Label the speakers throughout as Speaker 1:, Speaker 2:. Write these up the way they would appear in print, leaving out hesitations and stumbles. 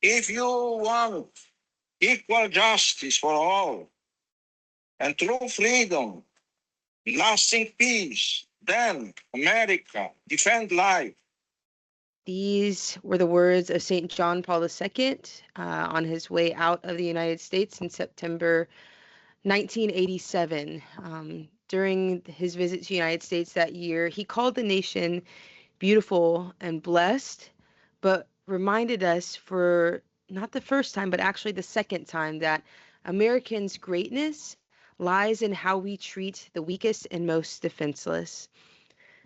Speaker 1: If you want equal justice for all and true freedom, lasting peace, then America, defend life.
Speaker 2: These were the words of St. John Paul II on his way out of the United States in September 1987. During his visit to the United States that year, he called the nation beautiful and blessed, but reminded us for not the first time, but actually the second time, that Americans' greatness lies in how we treat the weakest and most defenseless.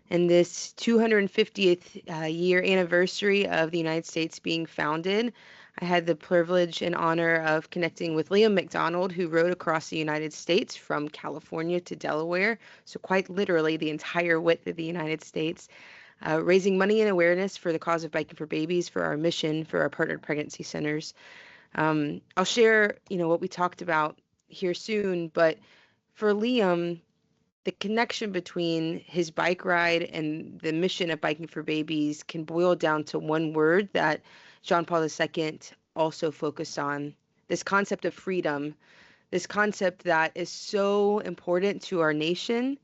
Speaker 2: And this 250th year anniversary of the United States being founded, I had the privilege and honor of connecting with Liam McDonald, who rode across the United States from California to Delaware, so quite literally the entire width of the United States, raising money and awareness for the cause of biking for babies, for our mission, for our partnered pregnancy centers. I'll share, what we talked about here soon, but for Liam, the connection between his bike ride and the mission of biking for babies can boil down to one word that John Paul II also focused on: this concept of freedom, this concept that is so important to our nation,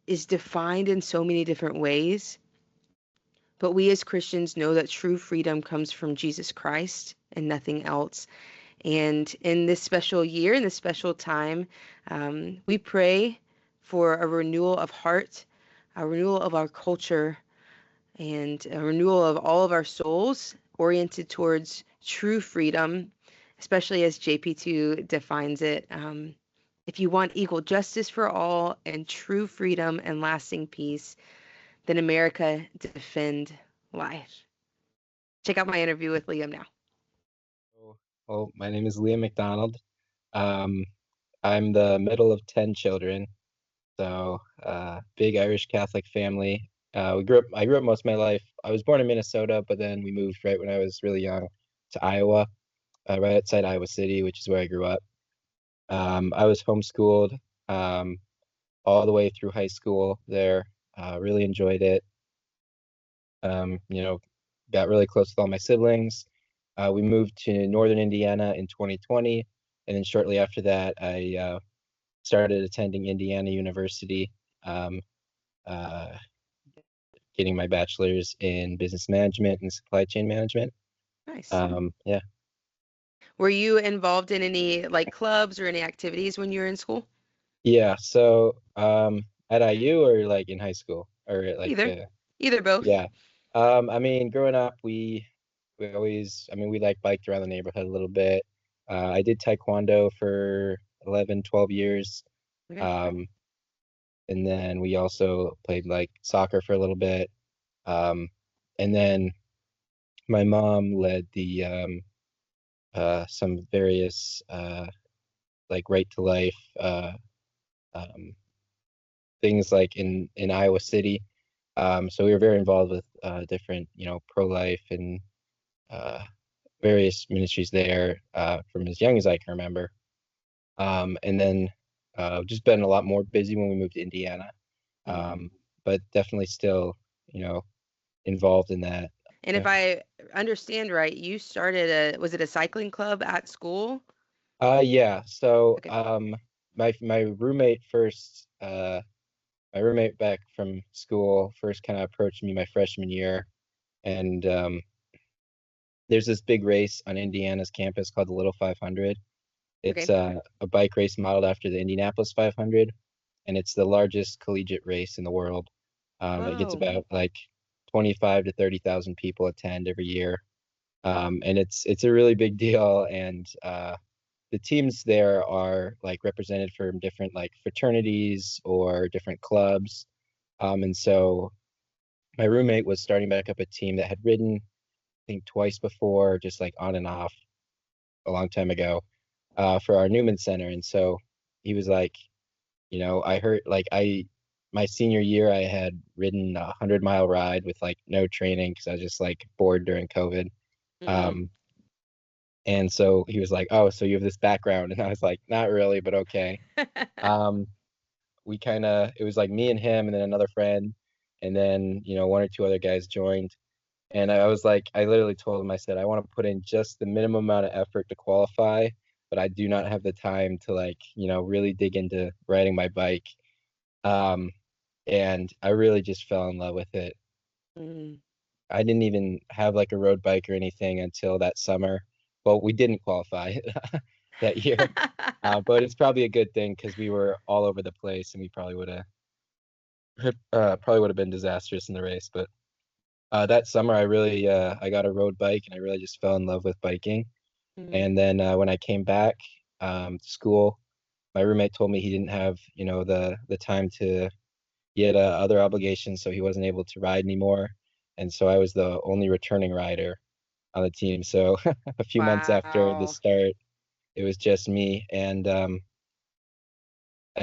Speaker 2: is defined in so many different ways. But we as Christians know that true freedom comes from Jesus Christ and nothing else. And in this special year, in this special time, we pray for a renewal of heart, a renewal of our culture, and a renewal of all of our souls oriented towards true freedom, especially as JP2 defines it. If you want equal justice for all and true freedom and lasting peace, then America defend life. Check out my interview with Liam now.
Speaker 3: Well, my name is Liam McDonald. Um, I'm the middle of 10 children, so big Irish Catholic family. I grew up most of my life. I was born in Minnesota, but then we moved right when I was really young to Iowa, right outside Iowa City, which is where I grew up. I was homeschooled all the way through high school there. Really enjoyed it. Got really close with all my siblings. We moved to northern Indiana in 2020, and then shortly after that, I started attending Indiana University, uh, getting my bachelor's in business management and supply chain management.
Speaker 2: Nice.
Speaker 3: Yeah.
Speaker 2: Were you involved in any like clubs or any activities when you were in school?
Speaker 3: Yeah. So at IU or like in high school or like
Speaker 2: Either both.
Speaker 3: yeah. I mean, growing up, we always, I mean, we like biked around the neighborhood a little bit. I did taekwondo for 11, 12 years.
Speaker 2: Okay.
Speaker 3: And then we also played like soccer for a little bit. And then my mom led the some various like right to life um, things like in Iowa City. So we were very involved with different, pro-life and various ministries there from as young as I can remember. And then just been a lot more busy when we moved to Indiana, but definitely still, involved in that.
Speaker 2: And if I understand right, you started was it a cycling club at school?
Speaker 3: Yeah. So
Speaker 2: Okay.
Speaker 3: my roommate first my roommate back from school first kind of approached me my freshman year, and there's this big race on Indiana's campus called the Little 500. It's
Speaker 2: Okay.
Speaker 3: a bike race modeled after the Indianapolis 500, and it's the largest collegiate race in the world. It gets
Speaker 2: Whoa.
Speaker 3: about like 25 to 30,000 people attend every year, and it's a really big deal. And the teams there are like represented from different like fraternities or different clubs, and so my roommate was starting back up a team that had ridden, I think, twice before, just like on and off a long time ago, for our Newman Center. And so he was like, I heard like my senior year, I had ridden a 100-mile ride with like no training because I was just like bored during COVID.
Speaker 2: Mm-hmm.
Speaker 3: Um, and so he was like, "Oh, so you have this background?" And I was like, "Not really, but okay." Um, it was like me and him and then another friend, and then one or two other guys joined. And I was like, I literally told him, I said, I want to put in just the minimum amount of effort to qualify, but I do not have the time to like, really dig into riding my bike. Um, and I really just fell in love with it.
Speaker 2: Mm.
Speaker 3: I didn't even have like a road bike or anything until that summer. Well, we didn't qualify that year, but it's probably a good thing because we were all over the place and we probably would have been disastrous in the race. But that summer, I got a road bike and I really just fell in love with biking.
Speaker 2: Mm.
Speaker 3: And then when I came back to school, my roommate told me he didn't have, the time to. He had other obligations, so he wasn't able to ride anymore. And so I was the only returning rider on the team. So a few months after the
Speaker 2: Wow.
Speaker 3: start, it was just me, and I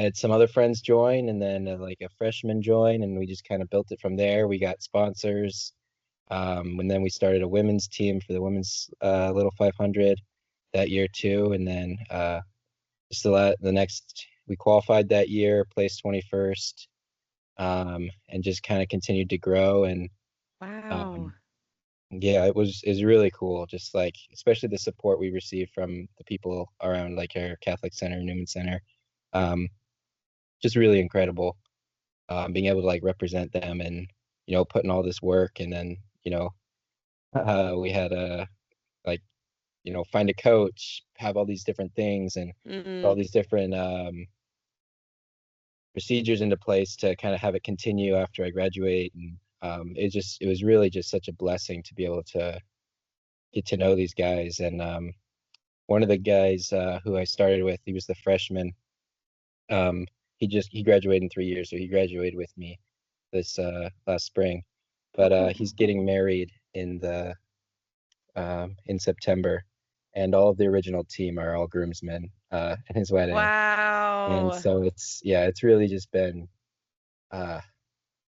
Speaker 3: had some other friends join, and then like a freshman join, and we just kind of built it from there. We got sponsors, and then we started a women's team for the women's Little 500 that year too, and then just the next we qualified that year, placed 21st, and just kind of continued to grow and
Speaker 2: Wow.
Speaker 3: um, yeah, it was really cool. Just like especially the support we received from the people around like our Catholic Center, Newman Center, um, just really incredible. Being able to like represent them and putting all this work and then we had like find a coach, have all these different things and all
Speaker 2: Mm.
Speaker 3: these different procedures into place to kind of have it continue after I graduate and it was really just such a blessing to be able to get to know these guys and one of the guys who I started with, he was the freshman. He graduated in 3 years, so he graduated with me this last spring.
Speaker 2: Oh,
Speaker 3: But
Speaker 2: cool.
Speaker 3: he's getting married in September, and all of the original team are all groomsmen in his wedding. And
Speaker 2: Wow.
Speaker 3: so it's really just been uh,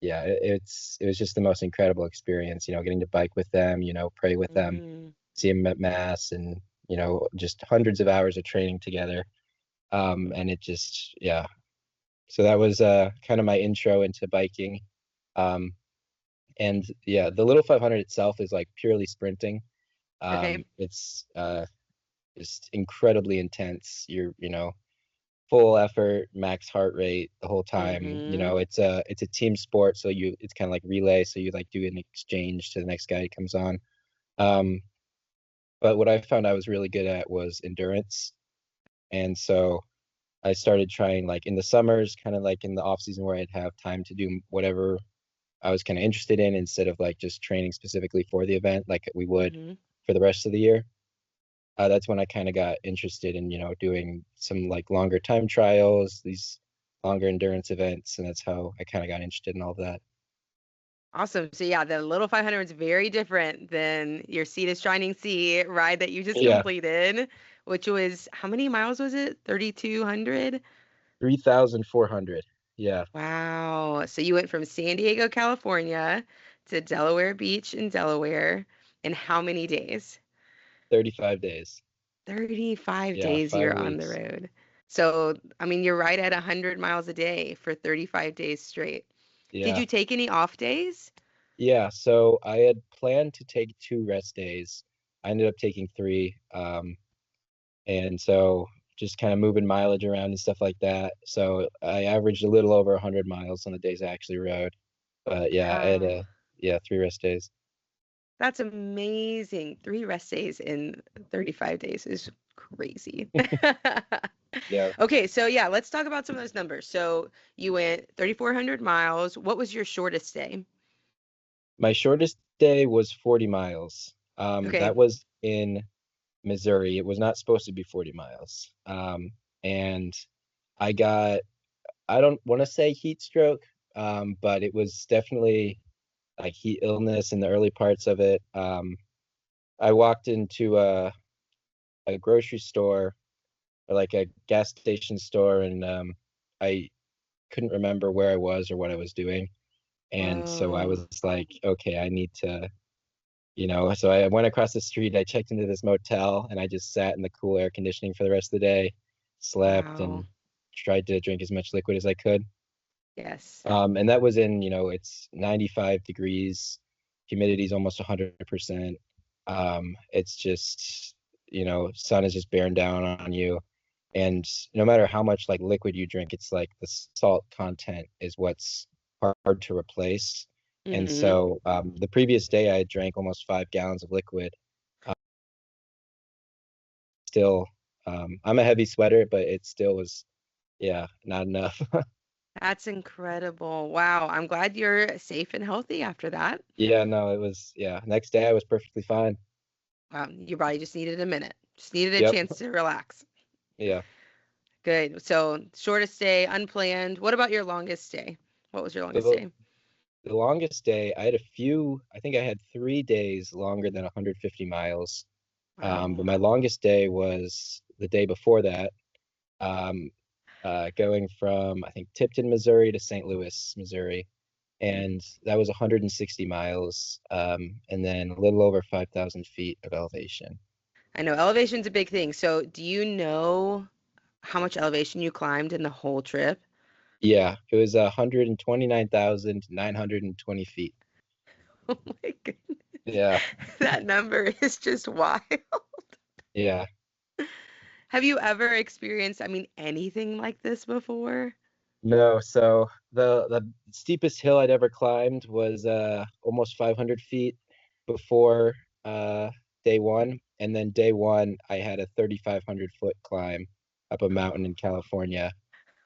Speaker 3: it was just the most incredible experience. Getting to bike with them, pray with them,
Speaker 2: Mm.
Speaker 3: see them at mass, and just hundreds of hours of training together. And it just yeah. So that was kind of my intro into biking. Um, and yeah, the Little 500 itself is like purely sprinting.
Speaker 2: Okay.
Speaker 3: It's just incredibly intense. You're full effort, max heart rate the whole time.
Speaker 2: Mm-hmm.
Speaker 3: It's a team sport, so it's kind of like relay. So you like do an exchange to the next guy who comes on. Um, but what I found I was really good at was endurance, and so I started trying like in the summers, kind of like in the off season where I'd have time to do whatever I was kind of interested in instead of like just training specifically for the event like we would
Speaker 2: Mm-hmm.
Speaker 3: for the rest of the year. That's when I kind of got interested in, doing some like longer time trials, these longer endurance events, and that's how I kind of got interested in all of that.
Speaker 2: Awesome. So yeah, the Little 500 is very different than your Sea to Shining Sea ride that you just
Speaker 3: Yeah,
Speaker 2: completed, which was how many miles was it? 3,200?
Speaker 3: 3,400. Yeah,
Speaker 2: Wow. So you went from San Diego, California to Delaware Beach in Delaware in how many days?
Speaker 3: 35 days.
Speaker 2: 35
Speaker 3: Yeah,
Speaker 2: days
Speaker 3: five
Speaker 2: you're on the
Speaker 3: weeks.
Speaker 2: road. So, I mean, you're right at 100 miles a day for 35 days straight. Did
Speaker 3: Yeah.
Speaker 2: you take any off days?
Speaker 3: Yeah, so I had planned to take 2 rest days. I ended up taking three. And so just kind of moving mileage around and stuff like that. So I averaged a little over 100 miles on the days I actually rode. But yeah, I had
Speaker 2: Wow.
Speaker 3: yeah, 3 rest days.
Speaker 2: That's amazing. 3 rest days in 35 days is crazy.
Speaker 3: Yeah.
Speaker 2: Okay, so yeah, let's talk about some of those numbers. So you went 3,400 miles. What was your shortest day?
Speaker 3: My shortest day was 40 miles.
Speaker 2: Okay.
Speaker 3: That was in Missouri. It was not supposed to be 40 miles. And I got, I don't want to say heat stroke, but it was definitely like heat illness in the early parts of it. I walked into a grocery store or like a gas station store and I couldn't remember where I was or what I was doing. And so I
Speaker 2: Whoa.
Speaker 3: was like, okay, I need to so I went across the street, I checked into this motel, and I just sat in the cool air conditioning for the rest of the day, slept,
Speaker 2: Wow.
Speaker 3: and tried to drink as much liquid as I could.
Speaker 2: Yes.
Speaker 3: And that was in, it's 95 degrees. Humidity is almost 100%. It's just, sun is just bearing down on you. And no matter how much like liquid you drink, it's like the salt content is what's hard to replace. And
Speaker 2: Mm-hmm.
Speaker 3: so the previous day I drank almost 5 gallons of liquid. Still, I'm a heavy sweater, but it still was, yeah, not enough.
Speaker 2: That's incredible. Wow. I'm glad you're safe and healthy after that.
Speaker 3: Yeah, no, it was, yeah. Next day I was perfectly fine.
Speaker 2: Your body just needed a minute, just needed a
Speaker 3: Yep.
Speaker 2: chance to relax.
Speaker 3: Yeah.
Speaker 2: Good. So, shortest day, unplanned. What about your longest day? What was your longest
Speaker 3: The,
Speaker 2: day?
Speaker 3: the longest day, I think I had 3 days longer than 150 miles. But
Speaker 2: Wow.
Speaker 3: my longest day was the day before that, um, going from, I think, Tipton, Missouri to St. Louis, Missouri.
Speaker 2: Mm.
Speaker 3: And that was 160 miles, and then a little over 5,000 feet of elevation.
Speaker 2: I know elevation's a big thing. So, do you know how much elevation you climbed in the whole trip?
Speaker 3: Yeah, it was 129,920 feet.
Speaker 2: Oh my goodness.
Speaker 3: Yeah,
Speaker 2: That number is just wild.
Speaker 3: yeah.
Speaker 2: Have you ever experienced, I mean, anything like this before?
Speaker 3: No, so the steepest hill I'd ever climbed was almost 500 feet before uh day one, and then day one I had a 3,500 foot climb up a mountain in California,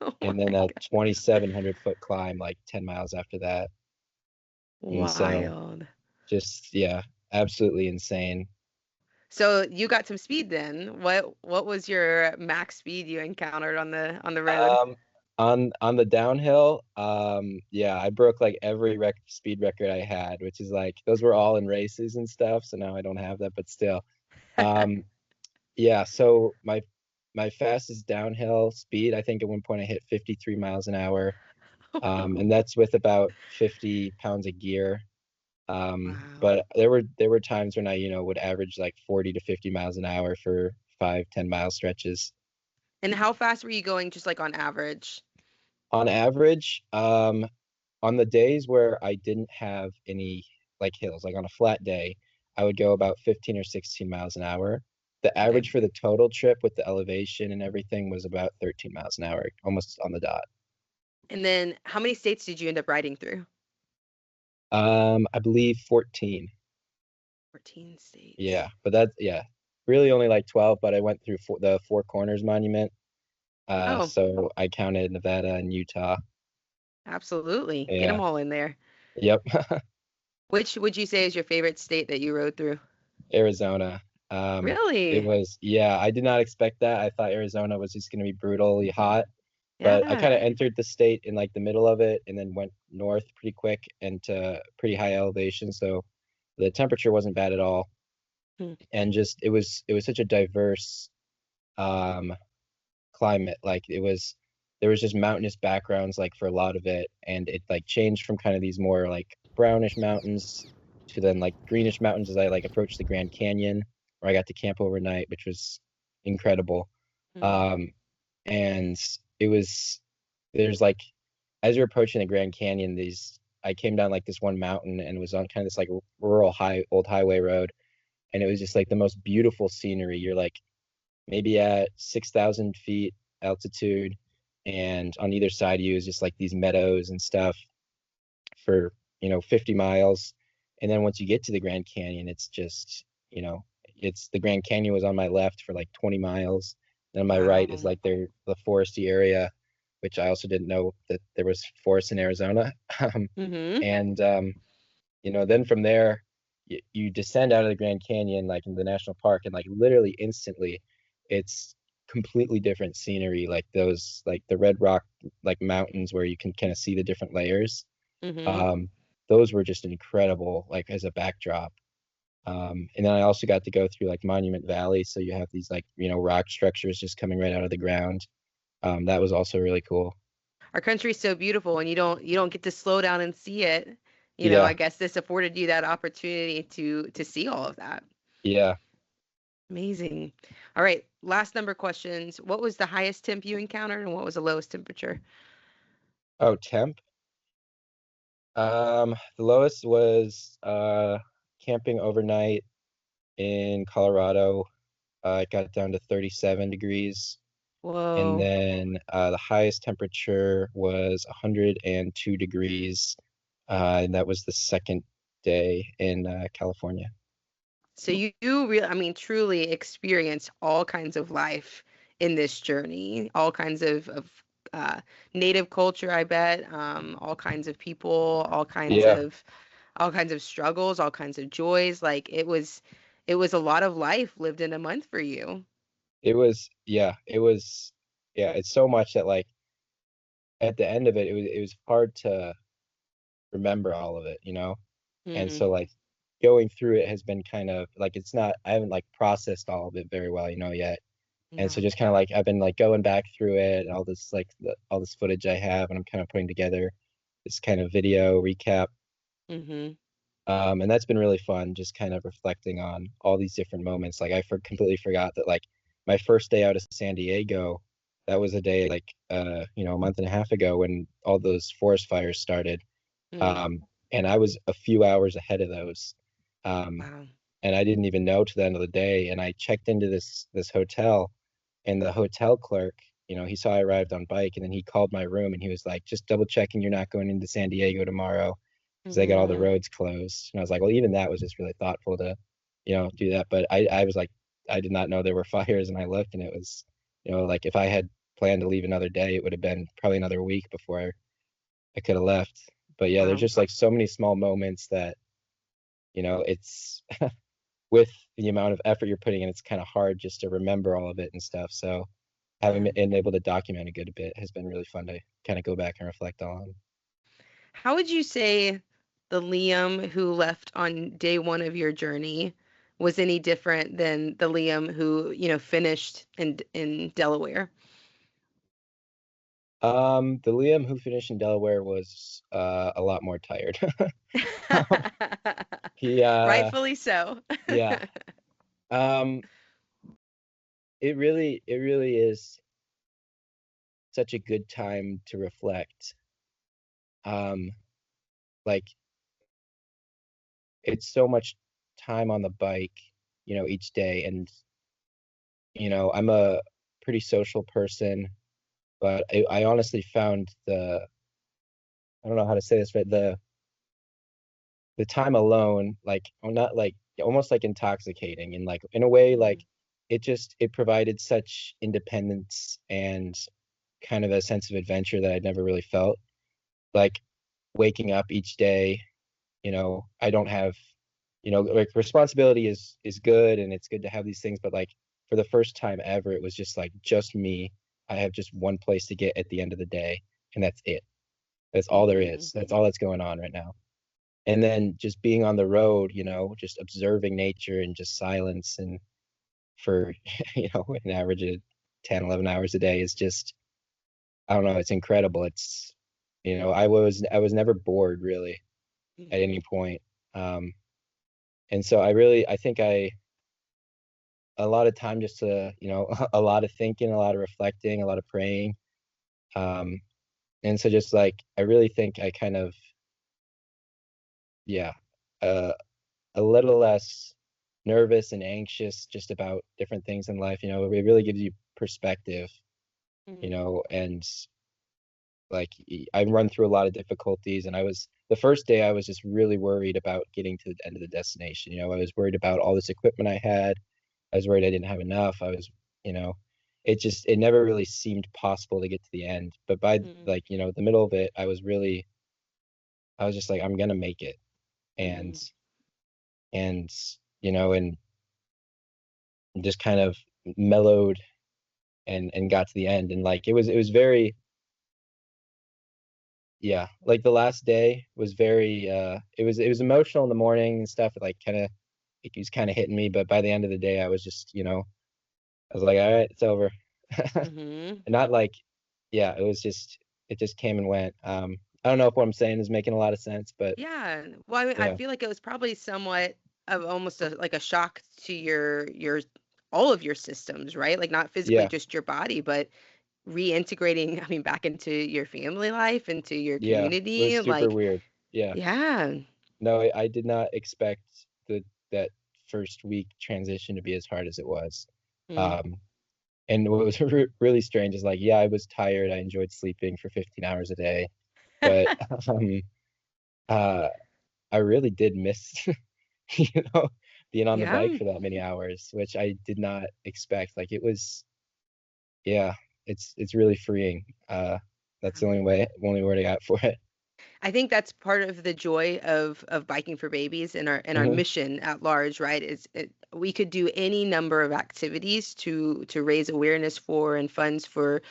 Speaker 2: Oh
Speaker 3: and
Speaker 2: my
Speaker 3: then a
Speaker 2: God.
Speaker 3: 2,700 foot climb like 10 miles after that. And so
Speaker 2: Wild.
Speaker 3: just, yeah, absolutely insane.
Speaker 2: So you got some speed then. What was your max speed you encountered on the road?
Speaker 3: Um, on the downhill, yeah, I broke like every speed record I had, which is like those were all in races and stuff. So now I don't have that, but still. Um, yeah, so my fastest downhill speed, I think at one point I hit 53 miles an hour. And that's with about 50 pounds of gear.
Speaker 2: Wow.
Speaker 3: But there were times when I, would average like 40 to 50 miles an hour for 5, 10 mile stretches.
Speaker 2: And how fast were you going just like on average?
Speaker 3: On average, on the days where I didn't have any like hills, like on a flat day, I would go about 15 or 16 miles an hour. The
Speaker 2: Okay.
Speaker 3: average for the total trip with the elevation and everything was about 13 miles an hour, almost on the dot.
Speaker 2: And then how many states did you end up riding through?
Speaker 3: I believe 14.
Speaker 2: 14 states.
Speaker 3: Yeah, but that's, yeah, really only like 12, but I went through the Four Corners Monument.
Speaker 2: Oh,
Speaker 3: So I counted Nevada and Utah.
Speaker 2: absolutely. Get
Speaker 3: Yeah.
Speaker 2: them all in there.
Speaker 3: Yep.
Speaker 2: Which would you say is your favorite state that you rode through?
Speaker 3: Arizona. It
Speaker 2: Really?
Speaker 3: was, yeah, I did not expect that. I thought Arizona was just going to be brutally hot, but I kind
Speaker 2: Yeah.
Speaker 3: of entered the state in like the middle of it and then went north pretty quick and to pretty high elevation. So the temperature wasn't bad at all.
Speaker 2: Hmm.
Speaker 3: And just, it was such a diverse, um, climate. Like there was just mountainous backgrounds like for a lot of it, and it like changed from kind of these more like brownish mountains to then like greenish mountains as I like approached the Grand Canyon, where I got to camp overnight, which was incredible.
Speaker 2: Hmm.
Speaker 3: Um, and it was there's like as you're approaching the Grand Canyon, these I came down like this one mountain and was on kind of this like rural high old highway road, and it was just like the most beautiful scenery. You're like maybe at 6,000 feet altitude, and on either side of you is just like these meadows and stuff for 50 miles. And then once you get to the Grand Canyon, it's just it's the Grand Canyon was on my left for like 20 miles. Then on my right is
Speaker 2: Wow.
Speaker 3: like the foresty area, which I also didn't know that there was forests in Arizona.
Speaker 2: Hmm.
Speaker 3: And then from there, you descend out of the Grand Canyon, like in the national park, and like literally instantly, it's completely different scenery. Like those, like the Red Rock, like mountains where you can kind of see the different layers.
Speaker 2: Hmm.
Speaker 3: Um, those were just incredible, like as a backdrop. And then I also got to go through like Monument Valley, so you have these like rock structures just coming right out of the ground. That was also really cool.
Speaker 2: Our country's so beautiful and you don't get to slow down and see it. I
Speaker 3: Yeah,
Speaker 2: guess this afforded you that opportunity to see all of that.
Speaker 3: yeah.
Speaker 2: Amazing. All right, last number questions. What was the highest temp you encountered and what was the lowest temperature?
Speaker 3: Oh, temp. The lowest was camping overnight in Colorado. It got down to 37 degrees. And
Speaker 2: Whoa.
Speaker 3: then the highest temperature was 102 degrees. And that was the second day in California.
Speaker 2: So you really, I mean, truly experienced all kinds of life in this journey, all kinds of native culture, I bet, all kinds of people,
Speaker 3: Yeah,
Speaker 2: all kinds of struggles, all kinds of joys. Like it was a lot of life lived in a month for you.
Speaker 3: it was, yeah, it's so much that like at the end of it, it was hard to remember all of it, you know? And
Speaker 2: Mm,
Speaker 3: so like going through it has been kind of like it's not I haven't like processed all of it very well, you know, yet. And so
Speaker 2: no.
Speaker 3: just kind of like I've been like going back through it and all this like all this footage I have and I'm kind of putting together this kind of video recap.
Speaker 2: Mm-hmm.
Speaker 3: And that's been really fun, just kind of reflecting on all these different moments. Like completely forgot that like my first day out of San Diego, that was a day like you know, a month and a half ago when all those forest fires started.
Speaker 2: Mm,
Speaker 3: Um, and I was a few hours ahead of those. Um,
Speaker 2: wow.
Speaker 3: and I didn't even know to the end of the day. And I checked into this hotel, and the hotel clerk, you know, he saw I arrived on bike, and then he called my room, and he was like, "Just double checking you're not going into San Diego tomorrow, because they got all the
Speaker 2: Mm,
Speaker 3: roads closed." And I was like, "Well, even that was just really thoughtful to, you know, do that." But I was like, I did not know there were fires, and I looked, and it was, you know, like if I had planned to leave another day, it would have been probably another week before I could have left. But yeah, there's
Speaker 2: wow.
Speaker 3: just like so many small moments that, you know, it's with the amount of effort you're putting in, it's kind of hard just to remember all of it and stuff. So having
Speaker 2: Yeah.
Speaker 3: been able to document a good bit has been really fun to kind of go back and reflect on.
Speaker 2: How would you say the Liam who left on day one of your journey was any different than the Liam who, finished in Delaware?
Speaker 3: The Liam who finished in Delaware was a lot more tired. He
Speaker 2: Rightfully so.
Speaker 3: yeah. Um it really is such a good time to reflect. Um like it's so much time on the bike, you know, each day. And, you know, I'm a pretty social person, but I honestly found I don't know how to say this, but the time alone, like, not like almost like intoxicating and like in a way, like
Speaker 2: Mm,
Speaker 3: it provided such independence and kind of a sense of adventure that I'd never really felt. Like waking up each day, you know, I don't have, you know, like responsibility is good and it's good to have these things, but like for the first time ever, it was just like just me. I have just one place to get at the end of the day, and that's it. That's all there
Speaker 2: mm,
Speaker 3: is. That's all that's going on right now. And then just being on the road, you know, just observing nature and just silence and for you know, an average of 10, 11 hours a day is just, I don't know, it's incredible. It's, you know, I was never bored really at
Speaker 2: mhm,
Speaker 3: any point. Um, and so I think a lot of time just to, you know, a lot of thinking, a lot of reflecting, a lot of praying. Um, and so just like I really think I kind of, yeah, uh, a little less nervous and anxious just about different things in life. You know, it really gives you perspective, you
Speaker 2: mhm,
Speaker 3: know, and like I run through a lot of difficulties. And the first day I was just really worried about getting to the end of the destination. You know, I was worried about all this equipment I had. I was worried I didn't have enough. I was, you know, it never really seemed possible to get to the end. But by
Speaker 2: mhm,
Speaker 3: like, you know, the middle of it, I was just like, I'm gonna make it. And
Speaker 2: mhm,
Speaker 3: and you know, and just kind of mellowed and got to the end. And like it was very, yeah, like the last day was very it was emotional in the morning and stuff. It like kind of it was kind of hitting me, but by the end of the day I was just, you know, I was like, all right, it's over.
Speaker 2: mhm.
Speaker 3: And not like, yeah, it just came and went. I don't know if what I'm saying is making a lot of sense, but
Speaker 2: Yeah. Well, I mean, I
Speaker 3: yeah,
Speaker 2: feel like it was probably somewhat of almost like a shock to your all of your systems, right? Like not physically
Speaker 3: yeah,
Speaker 2: just your body, but reintegrating, I mean, back into your family life, into your
Speaker 3: yeah, it was
Speaker 2: community.
Speaker 3: super
Speaker 2: Like
Speaker 3: weird. Yeah.
Speaker 2: Yeah.
Speaker 3: No, I did not expect that first week transition to be as hard as it was.
Speaker 2: Mm.
Speaker 3: Um, and what was really strange is like, yeah, I was tired. I enjoyed sleeping for 15 hours a day, but um, uh, I really did miss, you know, being on the bike
Speaker 2: Yeah.
Speaker 3: for that many hours, which I did not expect. Like it was, yeah, it's really freeing. That's the only word I got for it.
Speaker 2: I think that's part of the joy of biking for babies and our
Speaker 3: Hmm.
Speaker 2: mission at large, right? We could do any number of activities to raise awareness for and funds for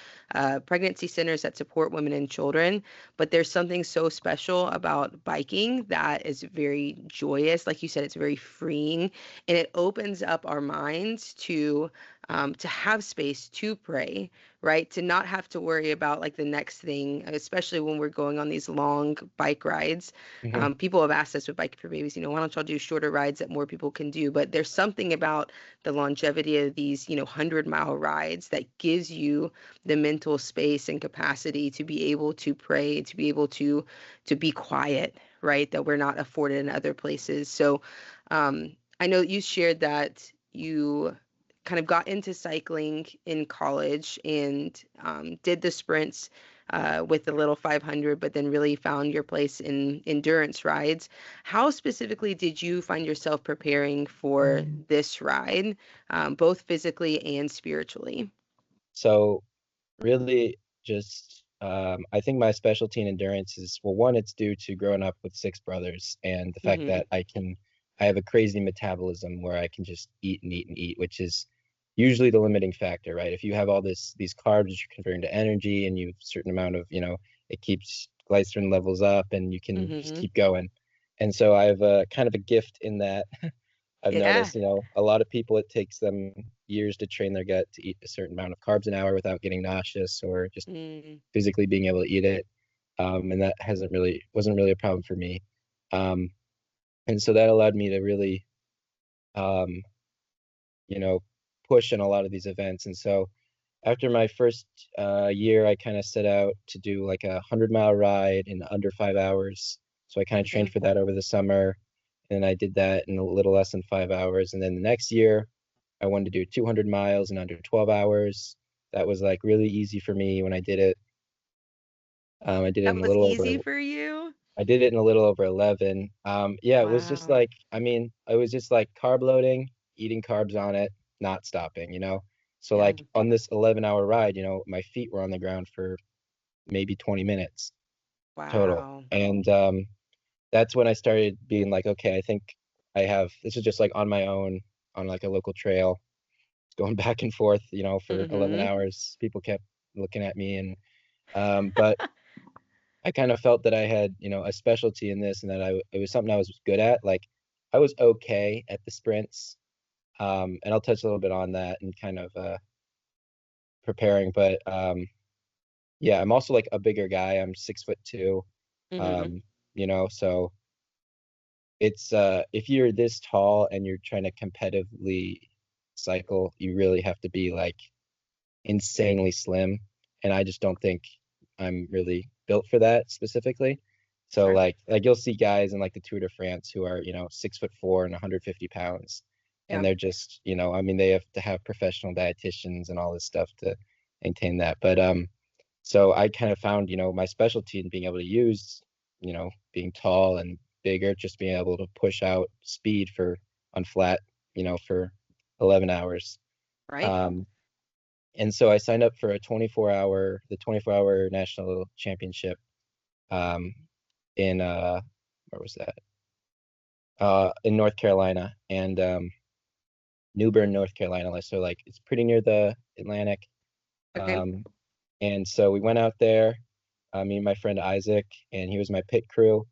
Speaker 2: pregnancy centers that support women and children, but there's something so special about biking that is very joyous. Like you said, it's very freeing, and it opens up our minds to have space to pray, right? To not have to worry about like the next thing, especially when we're going on these long bike rides.
Speaker 3: Hmm.
Speaker 2: People have asked us with Bike for Babies, why don't y'all do shorter rides that more people can do? But there's something about the longevity of these, 100-mile rides that gives you the mental space and capacity to be able to pray, to be able to be quiet, right? That we're not afforded in other places. So I know you shared that you kind of got into cycling in college and did the sprints with the little 500, but then really found your place in endurance rides. How specifically did you find yourself preparing for this ride, both physically and spiritually?
Speaker 3: So really just I think my specialty in endurance is, well, one, it's due to growing up with six brothers and the fact
Speaker 2: Mm-hmm.
Speaker 3: that I have a crazy metabolism where I can just eat and eat and eat, which is usually the limiting factor, right? If you have all these carbs that you're converting to energy and you have a certain amount of, it keeps glycerin levels up and you can just
Speaker 2: Mm-hmm.
Speaker 3: keep going. And so I have a kind of a gift in that I've
Speaker 2: Yeah.
Speaker 3: noticed, a lot of people, it takes them years to train their gut to eat a certain amount of carbs an hour without getting nauseous or just
Speaker 2: Mm.
Speaker 3: physically being able to eat it. And that wasn't really a problem for me. Um, and so that allowed me to really, um, you know, push in a lot of these events. And so after my first year, I kind of set out to do like 100-mile ride in under 5 hours. So I kind of trained
Speaker 2: Okay.
Speaker 3: for that over the summer. And I did that in a little less than 5 hours. And then the next year, I wanted to do 200 miles in under 12 hours. That was like really easy for me when I did it. I did it
Speaker 2: That
Speaker 3: in a
Speaker 2: was
Speaker 3: little over,
Speaker 2: easy for you?
Speaker 3: I did it in a little over 11. Yeah, it was just
Speaker 2: Wow.
Speaker 3: like, I mean, it was just like carb loading, eating carbs on it, not stopping. So
Speaker 2: Yeah.
Speaker 3: like on this 11-hour ride, my feet were on the ground for maybe 20 minutes total.
Speaker 2: Wow.
Speaker 3: And that's when I started being like, okay, I think this is just like on my own on like a local trail, going back and forth, for 11
Speaker 2: Mm-hmm.
Speaker 3: hours. People kept looking at me but I kind of felt that I had, a specialty in this and that it was something I was good at. Like I was okay at the sprints. And I'll touch a little bit on that and kind of preparing, but yeah, I'm also like a bigger guy. I'm 6'2".
Speaker 2: Mm-hmm.
Speaker 3: So it's if you're this tall and you're trying to competitively cycle, you really have to be like insanely slim, and I just don't think I'm really built for that specifically. So
Speaker 2: Sure.
Speaker 3: like you'll see guys in like the Tour de France who are 6'4" and 150 pounds, and
Speaker 2: Yeah.
Speaker 3: they're just I mean they have to have professional dietitians and all this stuff to maintain that. But so I kind of found my specialty in being able to use being tall and bigger, just being able to push out speed for on flat for 11 hours.
Speaker 2: Right.
Speaker 3: Um, and so I signed up for the 24-hour national championship um, in where was that? In North Carolina and New Bern, North Carolina. So like it's pretty near the Atlantic.
Speaker 2: Okay.
Speaker 3: Um, and so we went out there, me and my friend Isaac, and he was my pit crew.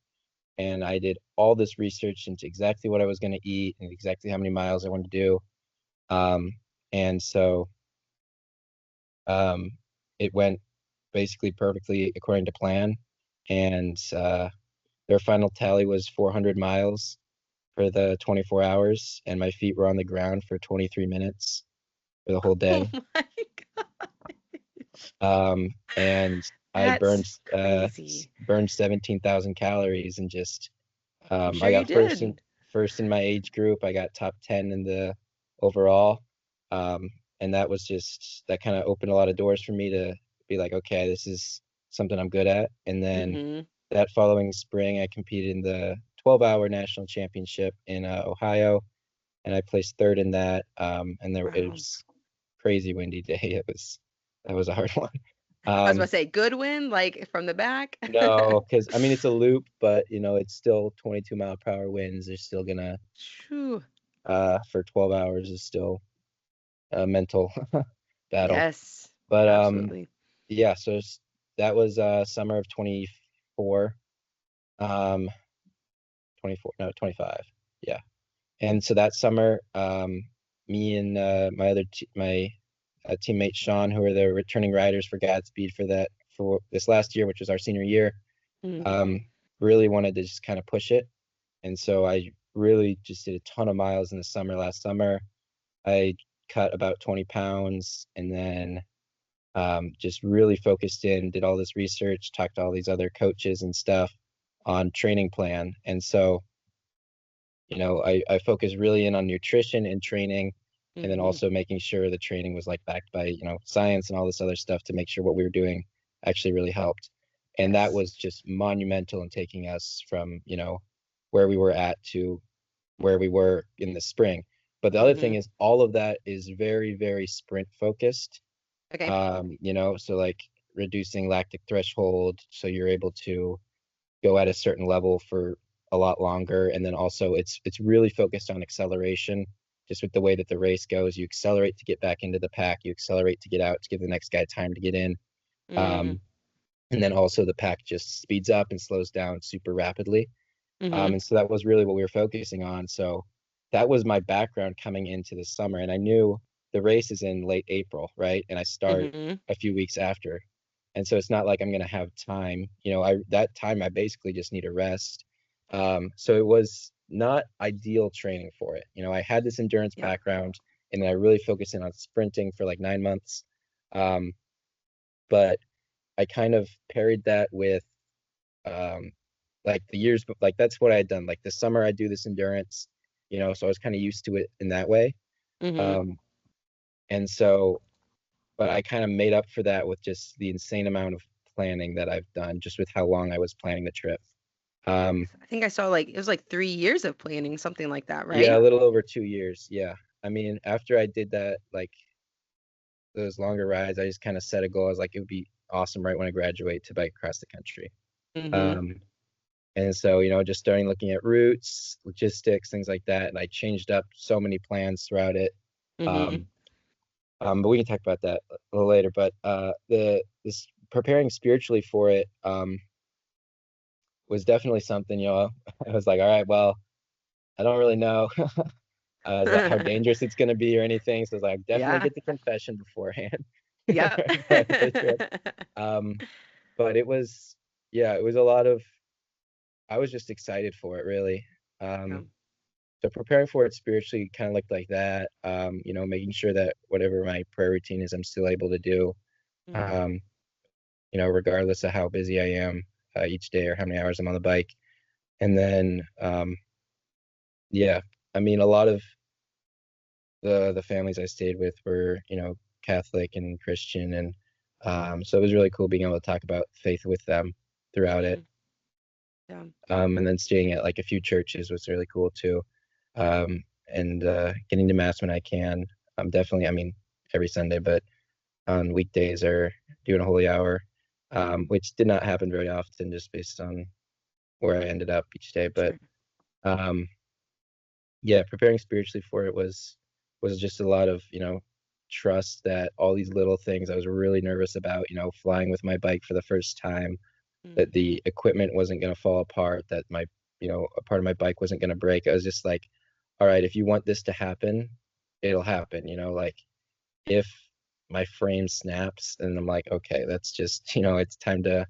Speaker 3: And I did all this research into exactly what I was going to eat and exactly how many miles I wanted to do. Um, and so um, it went basically perfectly according to plan. And their final tally was 400 miles for the 24 hours, and my feet were on the ground for 23 minutes for the whole
Speaker 2: Oh
Speaker 3: day.
Speaker 2: my God.
Speaker 3: And I burned
Speaker 2: That's crazy.
Speaker 3: burned 17,000 calories and just
Speaker 2: I'm sure
Speaker 3: I
Speaker 2: you
Speaker 3: got
Speaker 2: did.
Speaker 3: first in my age group. I got top 10 in the overall. Um, and that was just that kind of opened a lot of doors for me to be like, okay, this is something I'm good at. And then
Speaker 2: Mm-hmm.
Speaker 3: that following spring, I competed in the 12-hour national championship in Ohio, and I placed third in that. And it
Speaker 2: Wow.
Speaker 3: was crazy windy day. That was a hard one.
Speaker 2: I was about to
Speaker 3: Um,
Speaker 2: say good win, like from the back.
Speaker 3: no, because I mean it's a loop, but it's still 22-mile-per-hour winds. They're still gonna
Speaker 2: Shoo.
Speaker 3: for 12 hours is still a mental battle.
Speaker 2: Yes,
Speaker 3: But
Speaker 2: absolutely.
Speaker 3: yeah, so that was summer of 24, 24, no, 25. Yeah. And so that summer, me and my teammate Sean, who are the returning riders for Godspeed for this last year, which was our senior year,
Speaker 2: Mm.
Speaker 3: um, really wanted to just kind of push it. And so I really just did a ton of miles in the summer last summer. I cut about 20 pounds and then just really focused in, did all this research, talked to all these other coaches and stuff on training plan. And so, I focused really in on nutrition and training, and then
Speaker 2: Mm-hmm.
Speaker 3: also making sure the training was like backed by, science and all this other stuff to make sure what we were doing actually really helped. And that
Speaker 2: Yes.
Speaker 3: was just monumental in taking us from, where we were at to where we were in the spring. But the other
Speaker 2: Mm-hmm.
Speaker 3: thing is all of that is very, very sprint focused.
Speaker 2: Okay.
Speaker 3: So like reducing lactic threshold so you're able to go at a certain level for a lot longer. And then also it's really focused on acceleration. Just with the way that the race goes, you accelerate to get back into the pack, you accelerate to get out to give the next guy time to get in.
Speaker 2: Mm.
Speaker 3: Um, and then also the pack just speeds up and slows down super rapidly.
Speaker 2: Mm-hmm.
Speaker 3: And so that was really what we were focusing on. So that was my background coming into the summer. And I knew the race is in late April, right? And I start
Speaker 2: Mm-hmm.
Speaker 3: a few weeks after. And so it's not like I'm going to have time. That time I basically just need a rest. So it was not ideal training for it. I had this endurance
Speaker 2: Yep.
Speaker 3: background and I really focused in on sprinting for like 9 months. Um, but I kind of paired that with um, like the years, but like that's what I had done. Like this summer, I do this endurance, so I was kind of used to it in that way.
Speaker 2: Mm-hmm.
Speaker 3: Um, and so, but I kind of made up for that with just the insane amount of planning that I've done, just with how long I was planning the trip. Um,
Speaker 2: I think I saw like it was like 3 years of planning, something like that,
Speaker 3: yeah,
Speaker 2: right?
Speaker 3: a little over 2 years. Yeah. I mean, after I did that, like those longer rides, I just kind of set a goal. I was like, it would be awesome right when I graduate to bike across the country.
Speaker 2: Mm-hmm.
Speaker 3: Um, And so, just starting looking at routes, logistics, things like that. And I changed up so many plans throughout it.
Speaker 2: Mm-hmm.
Speaker 3: Um, but we can talk about that a little later. But this preparing spiritually for it was definitely something, I was like, all right, well, I don't really know how dangerous it's going to be or anything. So I was like, definitely
Speaker 2: Yeah.
Speaker 3: get the confession beforehand.
Speaker 2: Yep.
Speaker 3: Right for the trip. Um, but it was, yeah, it was a lot of, I was just excited for it, really.
Speaker 2: Yeah.
Speaker 3: So preparing for it spiritually kind of looked like that. Making sure that whatever my prayer routine is, I'm still able to do.
Speaker 2: Mm.
Speaker 3: Um, Regardless of how busy I am each day or how many hours I'm on the bike. And then, yeah, I mean, a lot of the families I stayed with were, Catholic and Christian, and so it was really cool being able to talk about faith with them throughout it.
Speaker 2: Mhm. Yeah.
Speaker 3: And then staying at like a few churches was really cool too. And getting to mass when I can. Definitely, I mean, every Sunday, but on weekdays or doing a holy hour, which did not happen very often just based on where I ended up each day. But
Speaker 2: Sure.
Speaker 3: um, yeah, preparing spiritually for it was just a lot of, trust that all these little things I was really nervous about, flying with my bike for the first time, that
Speaker 2: Mm.
Speaker 3: the equipment wasn't going to fall apart, that a part of my bike wasn't going to break. I was just like, all right, if you want this to happen, it'll happen, like if my frame snaps, and I'm like, okay, that's just, it's time to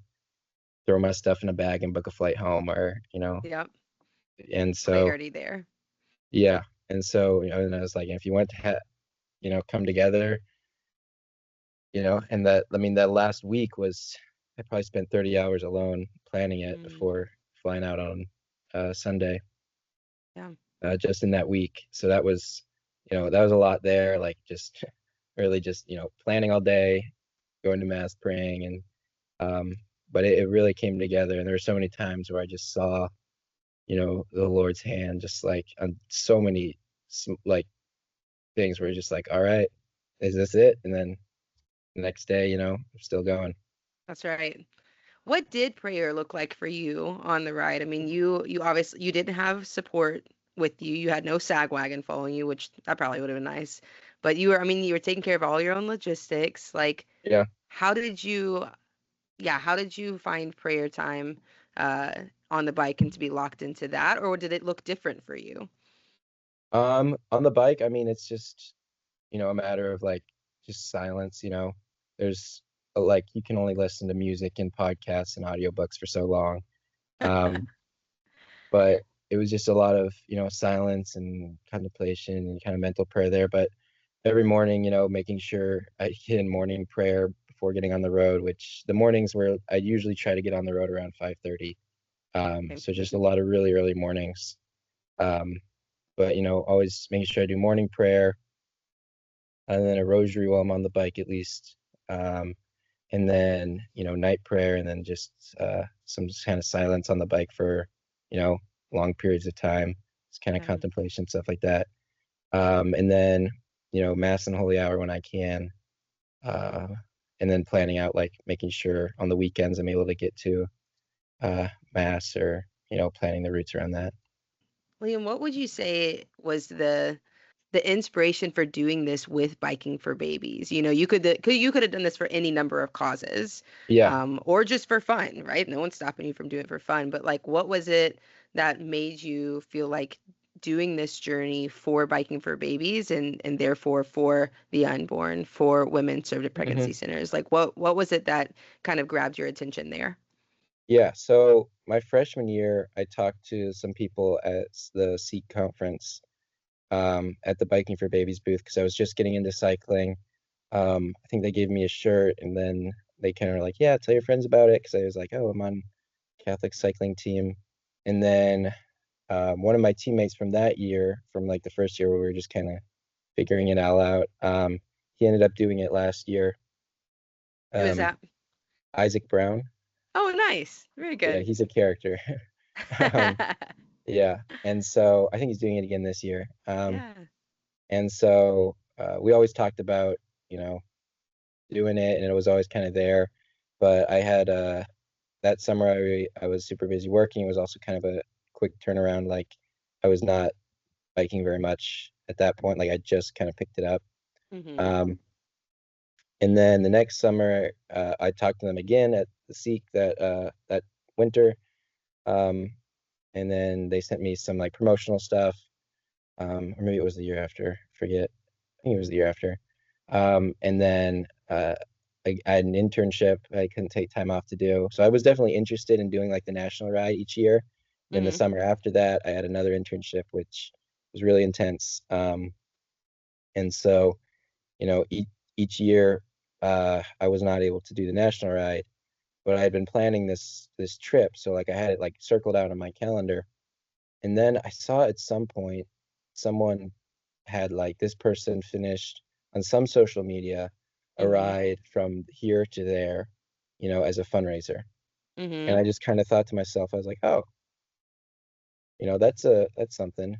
Speaker 3: throw my stuff in a bag and book a flight home, or,
Speaker 2: Yep.
Speaker 3: and so,
Speaker 2: Clarity there.
Speaker 3: yeah. And so, and I was like, if you want to come together, and that, I mean, that last week was I probably spent 30 hours alone planning it
Speaker 2: Mm,
Speaker 3: before flying out on Sunday,
Speaker 2: yeah.
Speaker 3: just in that week. So that was, that was a lot there. Like just really just, planning all day, going to mass, praying, and but it really came together. And there were so many times where I just saw, the Lord's hand, just like on so many like things where you're just like, all right, is this it? And then the next day, I'm still going.
Speaker 2: That's right. What did prayer look like for you on the ride? I mean, you obviously you didn't have support with you. You had no sag wagon following you, which that probably would have been nice. But you were, I mean, you were taking care of all your own logistics. Like,
Speaker 3: Yeah.
Speaker 2: how did you, yeah, how did you find prayer time uh on the bike and to be locked into that, or did it look different for you?
Speaker 3: On the bike, I mean, it's just, a matter of like just silence, there's like you can only listen to music and podcasts and audiobooks for so long. Um, but it was just a lot of, silence and contemplation and kind of mental prayer there. But every morning, making sure I get in morning prayer before getting on the road, which the mornings where I usually try to get on the road around 5:30.
Speaker 2: Okay.
Speaker 3: So just a lot of really early mornings. Um, but always making sure I do morning prayer and then a rosary while I'm on the bike at least. Um, and then, night prayer and then just some kind of silence on the bike for, you know, long periods of time. Just kind of
Speaker 2: Yeah.
Speaker 3: contemplation, stuff like that. And then, mass and holy hour when I can. Uh, and then planning out like making sure on the weekends I'm able to get to mass or, planning the routes around that.
Speaker 2: Liam, what would you say was the inspiration for doing this with biking for babies? You know, you could have done this for any number of causes,
Speaker 3: Yeah.
Speaker 2: or just for fun, right? No one's stopping you from doing it for fun. But like, what was it that made you feel like doing this journey for biking for babies and therefore for the unborn, for women served at
Speaker 3: hmm
Speaker 2: pregnancy centers? Like, what was it that kind of grabbed your attention there?
Speaker 3: Yeah. So my freshman year, I talked to some people at the Seek conference at the Biking for Babies booth because I was just getting into cycling. I think they gave me a shirt and then they kind of were like, yeah, tell your friends about it because I was like, oh, I'm on Catholic cycling team. And then one of my teammates from that year, from like the first year where we were just kind of figuring it all out, he ended up doing it last year.
Speaker 2: Who is
Speaker 3: Um,
Speaker 2: that?
Speaker 3: Isaac Brown.
Speaker 2: Oh, nice. Very
Speaker 3: Yeah,
Speaker 2: good.
Speaker 3: he's a character. um, yeah. And so I think he's doing it again this year.
Speaker 2: Yeah.
Speaker 3: And so we always talked about, you know, doing it, and it was always kind of there. But I had that summer I was super busy working. It was also kind of a quick turnaround. Like I was not biking very much at that point. Like I just kind of picked it up.
Speaker 2: Hmm.
Speaker 3: Um, and then the next summer, I talked to them again at the Seek that winter. Um, and then they sent me some like promotional stuff. Or maybe it was the year after. Forget. I think it was the year after. And then I had an internship I couldn't take time off to do. So I was definitely interested in doing like the national ride each year. Then the
Speaker 2: Hmm.
Speaker 3: summer after that, I had another internship, which was really intense. And so, each year I was not able to do the national ride, but I had been planning this trip. So like I had it like circled out on my calendar. And then I saw at some point someone had like this person finished on some social media a
Speaker 2: Hmm.
Speaker 3: ride from here to there, as a fundraiser. And
Speaker 2: Hmm.
Speaker 3: I just kind of thought to myself, I was like, oh, that's something.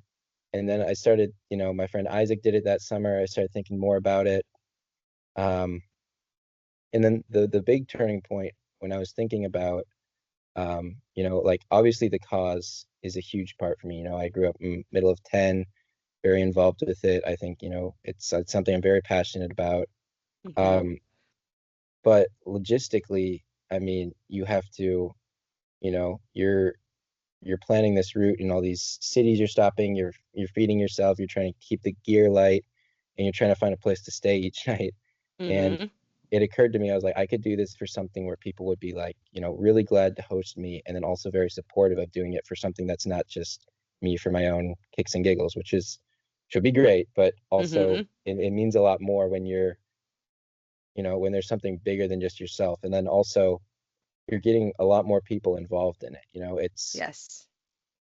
Speaker 3: And then I started, my friend Isaac did it that summer. I started thinking more about it. Um, and then the big turning point when I was thinking about, like obviously the cause is a huge part for me. I grew up in middle of 10, very involved with it. I think, it's something I'm very passionate about.
Speaker 2: Hmm.
Speaker 3: Um, but logistically, I mean, you have to, you're planning this route in all these cities you're stopping, you're feeding yourself, you're trying to keep the gear light, and you're trying to find a place to stay each night. And
Speaker 2: Hmm.
Speaker 3: it occurred to me, I was like, I could do this for something where people would be like, really glad to host me, and then also very supportive of doing it for something that's not just me for my own kicks and giggles, which should be great, but also
Speaker 2: Hmm.
Speaker 3: it means a lot more when you're, when there's something bigger than just yourself. And then also you're getting a lot more people involved in it. It's,
Speaker 2: Yes.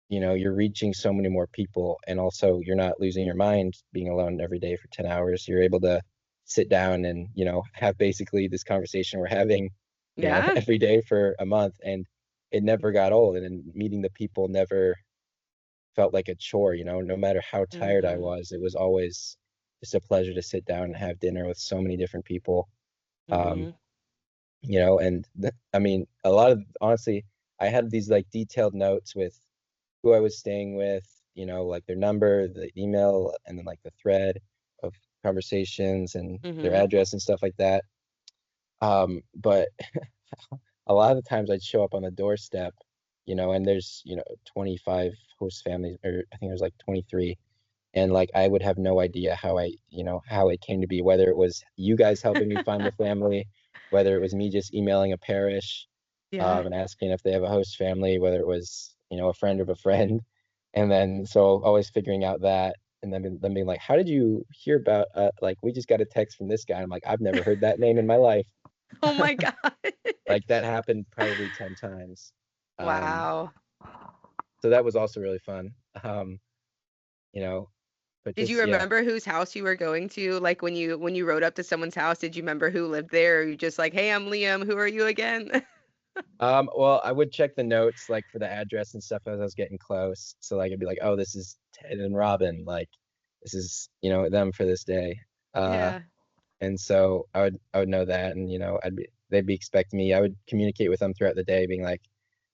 Speaker 3: you're reaching so many more people, and also you're not losing your mind being alone every day for 10 hours. You're able to sit down and, have basically this conversation we're having,
Speaker 2: Yeah.
Speaker 3: every day for a month, and it never got old. And then meeting the people never felt like a chore, no matter how tired I
Speaker 2: Mhm.
Speaker 3: was, it was always just a pleasure to sit down and have dinner with so many different people. Um,
Speaker 2: Mhm.
Speaker 3: and I mean, a lot of, honestly, I had these like detailed notes with who I was staying with, like their number, the email, and then like the thread of conversations and their
Speaker 2: Mhm.
Speaker 3: address and stuff like that. But a lot of the times I'd show up on the doorstep, and there's, 25 host families, or I think there's like 23. And like I would have no idea how it came to be, whether it was you guys helping me find the family, whether it was me just emailing a parish,
Speaker 2: Yeah.
Speaker 3: and asking if they have a host family, whether it was, a friend of a friend. And then so always figuring out that, and then them being like, how did you hear about, like, we just got a text from this guy. I'm like, I've never heard that name in my life.
Speaker 2: Oh my God.
Speaker 3: Like that happened probably 10 times. Um,
Speaker 2: Wow.
Speaker 3: so that was also really fun. You know, but
Speaker 2: Did you
Speaker 3: just, yeah.
Speaker 2: remember whose house you were going to? Like when you rode up to someone's house, did you remember who lived there? Or you just like, "Hey, I'm Liam. Who are you again?"
Speaker 3: Well, I would check the notes like for the address and stuff as I was getting close. So like I'd be like, oh, this is Ted and Robin. Like this is, them for this day. Uh,
Speaker 2: Yeah.
Speaker 3: and so I would know that, and they'd be expecting me. I would communicate with them throughout the day, being like,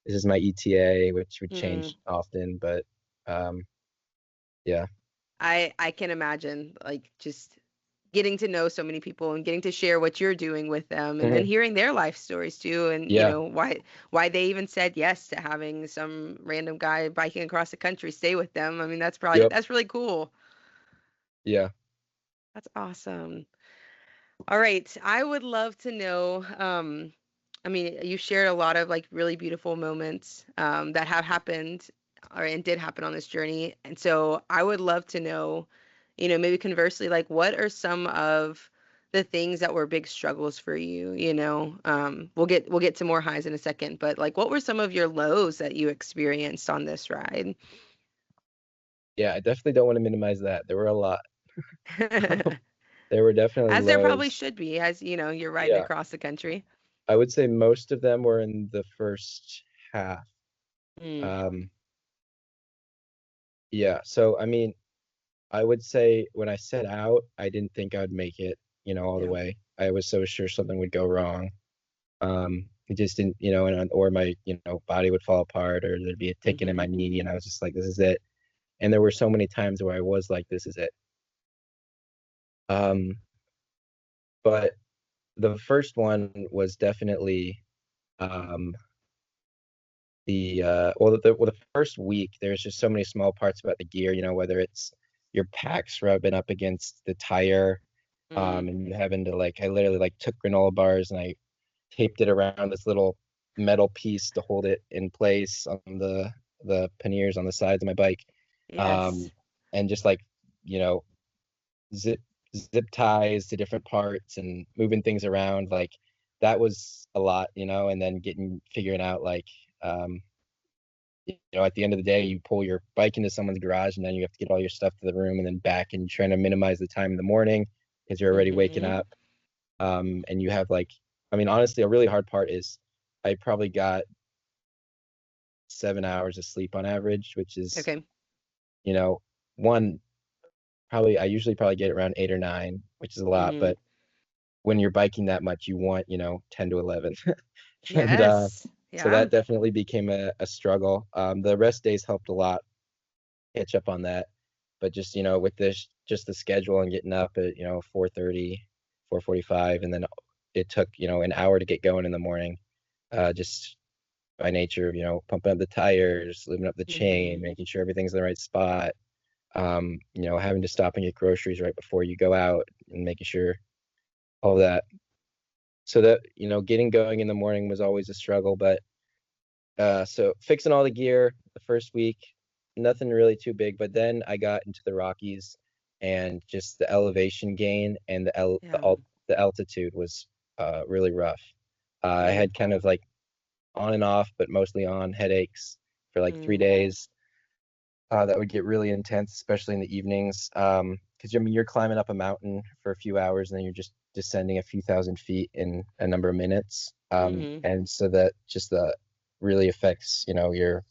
Speaker 3: this is my ETA, which would
Speaker 2: Mm.
Speaker 3: change often, but um, yeah.
Speaker 2: I can imagine like just getting to know so many people and getting to share what you're doing with them and then
Speaker 3: Mhm.
Speaker 2: hearing their life stories too and
Speaker 3: Yeah.
Speaker 2: why they even said yes to having some random guy biking across the country stay with them. I mean,
Speaker 3: Yep.
Speaker 2: that's really cool.
Speaker 3: Yeah.
Speaker 2: That's awesome. All right. I would love to know, I mean, you shared a lot of like really beautiful moments that have happened or and did happen on this journey. And so I would love to know, maybe conversely, like what are some of the things that were big struggles for you, we'll get to more highs in a second, but like what were some of your lows that you experienced on this ride?
Speaker 3: Yeah. I definitely don't want to minimize that. There were a lot. There were definitely
Speaker 2: As there probably
Speaker 3: lows.
Speaker 2: should be, as you're riding
Speaker 3: Yeah.
Speaker 2: across the country.
Speaker 3: I would say most of them were in the first half.
Speaker 2: Mm,
Speaker 3: Um, yeah. So, I mean, I would say when I set out, I didn't think I'd make it, all the
Speaker 2: yeah.
Speaker 3: way. I was so sure something would go wrong. It just didn't, or my, body would fall apart, or there'd be a tick in
Speaker 2: Hmm.
Speaker 3: my knee, and I was just like, this is it. And there were so many times where I was like, this is it. Um, but the first one was definitely, um, the first week. There's just so many small parts about the gear, whether it's your packs rubbing up against the tire,
Speaker 2: Mm,
Speaker 3: and you having to like, I literally like took granola bars and I taped it around this little metal piece to hold it in place on the panniers on the sides of my bike.
Speaker 2: yes.
Speaker 3: um and just like, you know zip zip ties to different parts and moving things around, like that was a lot, and then figuring out like, um at the end of the day, you pull your bike into someone's garage and then you have to get all your stuff to the room and then back, and you're trying to minimize the time in the morning because you're already waking
Speaker 2: Hmm.
Speaker 3: up. And you have like, I mean, honestly, a really hard part is I probably got 7 hours of sleep on average, which is,
Speaker 2: Okay.
Speaker 3: you know, one, probably I usually probably get around 8 or 9, which is a lot,
Speaker 2: Hmm.
Speaker 3: but when you're biking that much, you want, 10 to 11. And
Speaker 2: Yes.
Speaker 3: so
Speaker 2: Yeah.
Speaker 3: that definitely became a struggle. The rest days helped a lot, catch up on that. But just, with this, just the schedule and getting up at, 4:30, 4:45, and then it took, an hour to get going in the morning. Just by nature of, pumping up the tires, living up the chain,
Speaker 2: Hmm.
Speaker 3: making sure everything's in the right spot, having to stop and get groceries right before you go out and making sure all that. So that, getting going in the morning was always a struggle. But so fixing all the gear the first week, nothing really too big. But then I got into the Rockies, and just the elevation gain and
Speaker 2: Yeah.
Speaker 3: the altitude was really rough. I
Speaker 2: Mm.
Speaker 3: had kind of like on and off, but mostly on, headaches for like 3 days. That would get really intense, especially in the evenings. Because I mean, you're climbing up a mountain for a few hours and then you're just descending a few thousand feet in a number of minutes. And so that just really affects, you're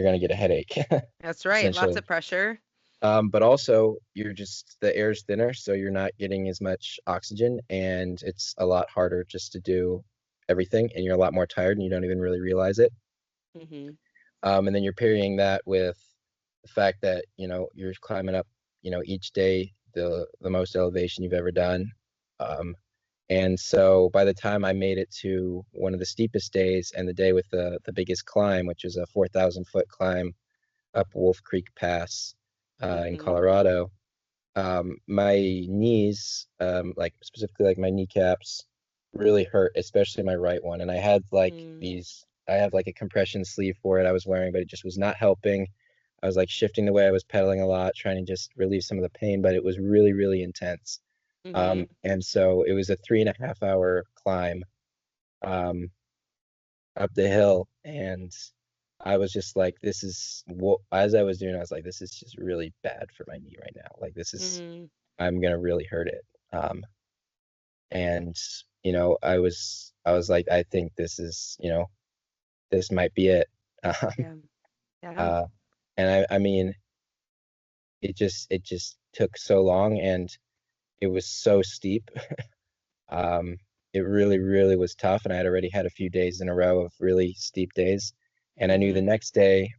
Speaker 3: gonna get a headache,
Speaker 2: That's right. Lots
Speaker 3: essentially.
Speaker 2: of pressure.
Speaker 3: But also the air's thinner, so you're not getting as much oxygen, and it's a lot harder just to do everything, and you're a lot more tired, and you don't even really realize it.
Speaker 2: Mm-hmm.
Speaker 3: And then you're pairing that with the fact that you're climbing up, each day the most elevation you've ever done. And so by the time I made it to one of the steepest days and the day with the biggest climb, which is a 4,000-foot climb up Wolf Creek Pass in Colorado, my knees, like specifically like my kneecaps, really hurt, especially my right one. And I had I have like a compression sleeve for it I was wearing, but it just was not helping. I was like shifting the way I was pedaling a lot, trying to just relieve some of the pain, but it was really, really intense. And so it was a 3.5 hour climb up the hill, and I was just like, this is what, as I was doing, I was like, this is just really bad for my knee right now. Like, I'm gonna really hurt it. And I was like, I think this is, this might be it.
Speaker 2: Yeah. Yeah.
Speaker 3: And I mean, it just took so long, and it was so steep. It really, really was tough, and I had already had a few days in a row of really steep days, and I knew the next day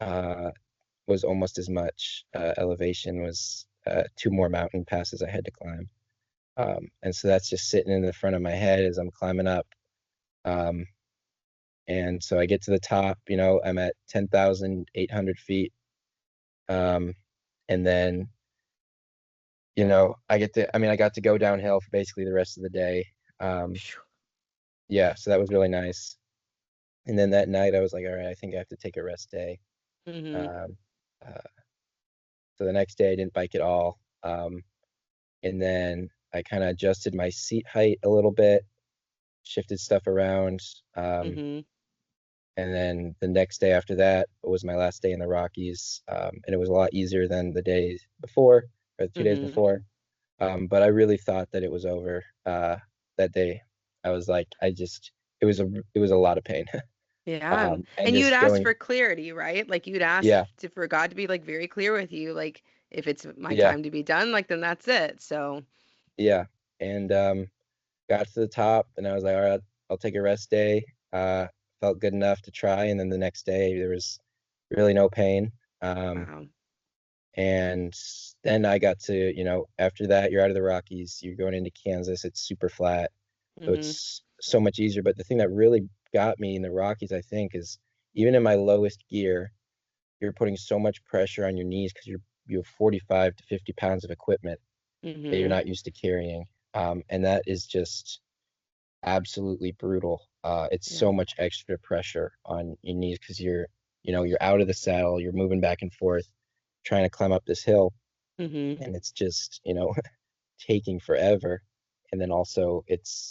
Speaker 3: uh, was almost as much elevation, was 2 more mountain passes I had to climb. And so that's just sitting in the front of my head as I'm climbing up. And so I get to the top, I'm at 10,800 feet. And then, I got to go downhill for basically the rest of the day. Yeah, so that was really nice. And then that night I was like, all right, I think I have to take a rest day. Um, uh, so the next day I didn't bike at all. And then I kind of adjusted my seat height a little bit, shifted stuff around. And then the next day after that was my last day in the Rockies. And it was a lot easier than the days before, or the 2 days before. But I really thought that it was over that day. I was like, it was a lot of pain.
Speaker 2: Yeah.
Speaker 3: And
Speaker 2: And you'd
Speaker 3: just
Speaker 2: ask
Speaker 3: going,
Speaker 2: for clarity, right? Like you'd ask
Speaker 3: yeah,
Speaker 2: for God to be like very clear with you, like if it's my
Speaker 3: yeah,
Speaker 2: time to be done, like then that's it. So,
Speaker 3: yeah. And got to the top, and I was like, all right, I'll take a rest day. Felt good enough to try, and then the next day there was really no pain.
Speaker 2: wow.
Speaker 3: And then I got to, after that, you're out of the Rockies, you're going into Kansas, it's super flat, so it's so much easier. But the thing that really got me in the Rockies, I think, is even in my lowest gear, you're putting so much pressure on your knees because you have 45 to 50 pounds of equipment that you're not used to carrying. And that is just absolutely brutal. It's
Speaker 2: Yeah.
Speaker 3: so much extra pressure on your knees because you're out of the saddle, you're moving back and forth, trying to climb up this hill, and it's just, taking forever. And then also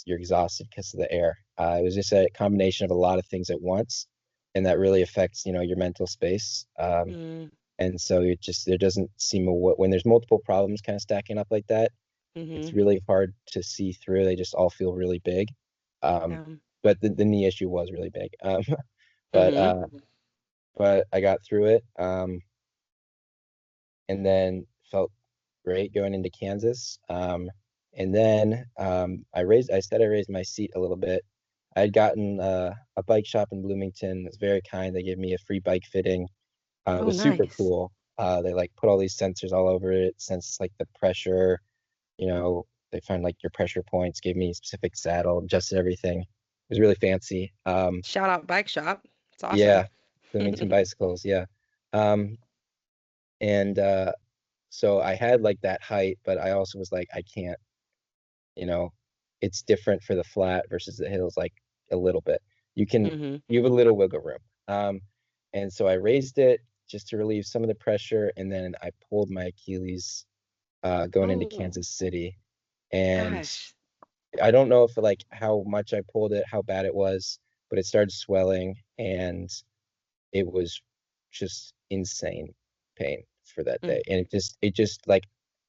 Speaker 3: you're exhausted because of the air. It was just a combination of a lot of things at once, and that really affects, your mental space. And so there doesn't seem when there's multiple problems kind of stacking up like that, it's really hard to see through. They just all feel really big.
Speaker 2: Yeah.
Speaker 3: But the knee issue was really big. But but I got through it. And then felt great going into Kansas. And then I raised my seat a little bit. I had gotten a bike shop in Bloomington. It's very kind. They gave me a free bike fitting. It
Speaker 2: Oh,
Speaker 3: was super
Speaker 2: nice.
Speaker 3: cool. They like put all these sensors all over it, sense like the pressure, they found like your pressure points, gave me a specific saddle, adjusted everything. It was really fancy.
Speaker 2: Shout out bike shop. It's awesome.
Speaker 3: Yeah, Bloomington bicycles, yeah. Um, and so I had like that height, but I also was like, I can't, you know, it's different for the flat versus the hills, like a little bit. You have a little wiggle room. And so I raised it just to relieve some of the pressure, and then I pulled my Achilles going into
Speaker 2: Oh,
Speaker 3: Kansas City. And
Speaker 2: gosh.
Speaker 3: I don't know if like how much I pulled it, how bad it was, but it started swelling and it was just insane pain for that
Speaker 2: Mm,
Speaker 3: day. And it just like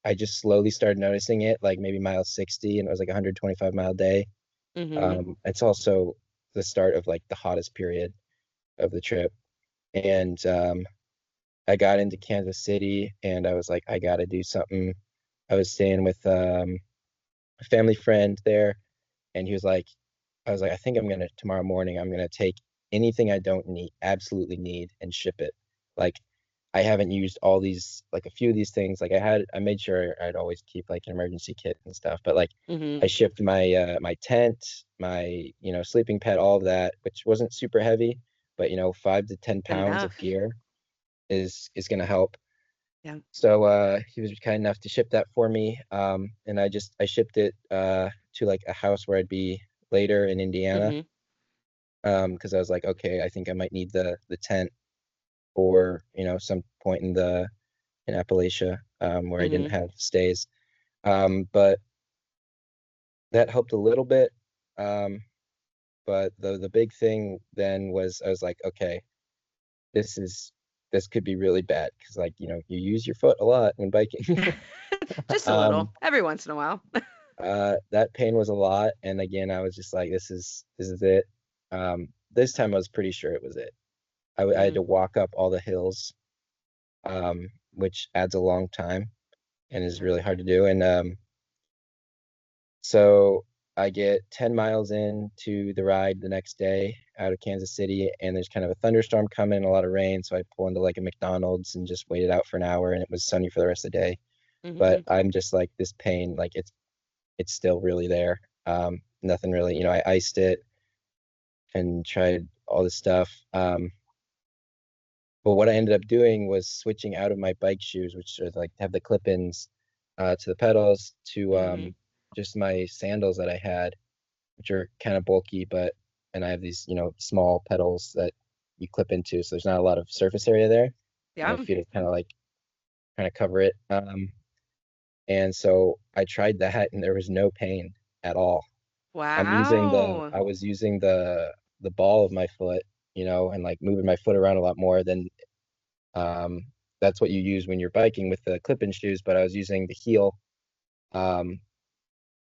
Speaker 3: I just slowly started noticing it, like maybe mile 60, and it was like a 125-mile day.
Speaker 2: mm-hmm.
Speaker 3: It's also the start of like the hottest period of the trip. And I got into Kansas City and I was like, I gotta do something. I was staying with a family friend there, and he was like, I was like, I think tomorrow morning, I'm gonna take anything I don't need, absolutely need, and ship it. Like, I haven't used all these, like a few of these things. Like I made sure I'd always keep like an emergency kit and stuff. But like,
Speaker 2: Mm-hmm.
Speaker 3: I shipped my tent, my sleeping pad, all of that, which wasn't super heavy, but 5 to 10 pounds of
Speaker 2: Enough.
Speaker 3: gear is gonna help.
Speaker 2: Yeah.
Speaker 3: So he was kind enough to ship that for me. And I shipped it to like a house where I'd be later in Indiana.
Speaker 2: Mm-hmm.
Speaker 3: Because I was like, okay, I think I might need the tent for, some point in Appalachia, where I didn't
Speaker 2: Mm-hmm.
Speaker 3: have stays. But that helped a little bit. Um, but the big thing then was I was like, okay, this is this could be really bad because like, you use your foot a lot when biking.
Speaker 2: Just a
Speaker 3: Um,
Speaker 2: little, every once in a while.
Speaker 3: that pain was a lot, and again, I was just like, this is it. This time I was pretty sure it was it. I had
Speaker 2: Mm,
Speaker 3: to walk up all the hills, which adds a long time and is
Speaker 2: yeah.
Speaker 3: really hard to do. And so I get 10 miles into the ride the next day out of Kansas City, and there's kind of a thunderstorm coming, a lot of rain. So I pull into like a McDonald's and just waited out for an hour, and it was sunny for the rest of the day. But
Speaker 2: Mm-hmm.
Speaker 3: I'm just like, this pain, like it's still really there. Nothing really, I iced it and tried all this stuff. But what I ended up doing was switching out of my bike shoes, which are like have the clip-ins to the pedals, to
Speaker 2: Mm-hmm.
Speaker 3: just my sandals that I had, which are kind of bulky, and I have these, small pedals that you clip into, so there's not a lot of surface area there, and my
Speaker 2: Yeah.
Speaker 3: feet are kind of cover it. And so I tried that, and there was no pain at all.
Speaker 2: Wow.
Speaker 3: I was using the ball of my foot, and like moving my foot around a lot more than um that's what you use when you're biking with the clip-in shoes, but I was using the heel, um,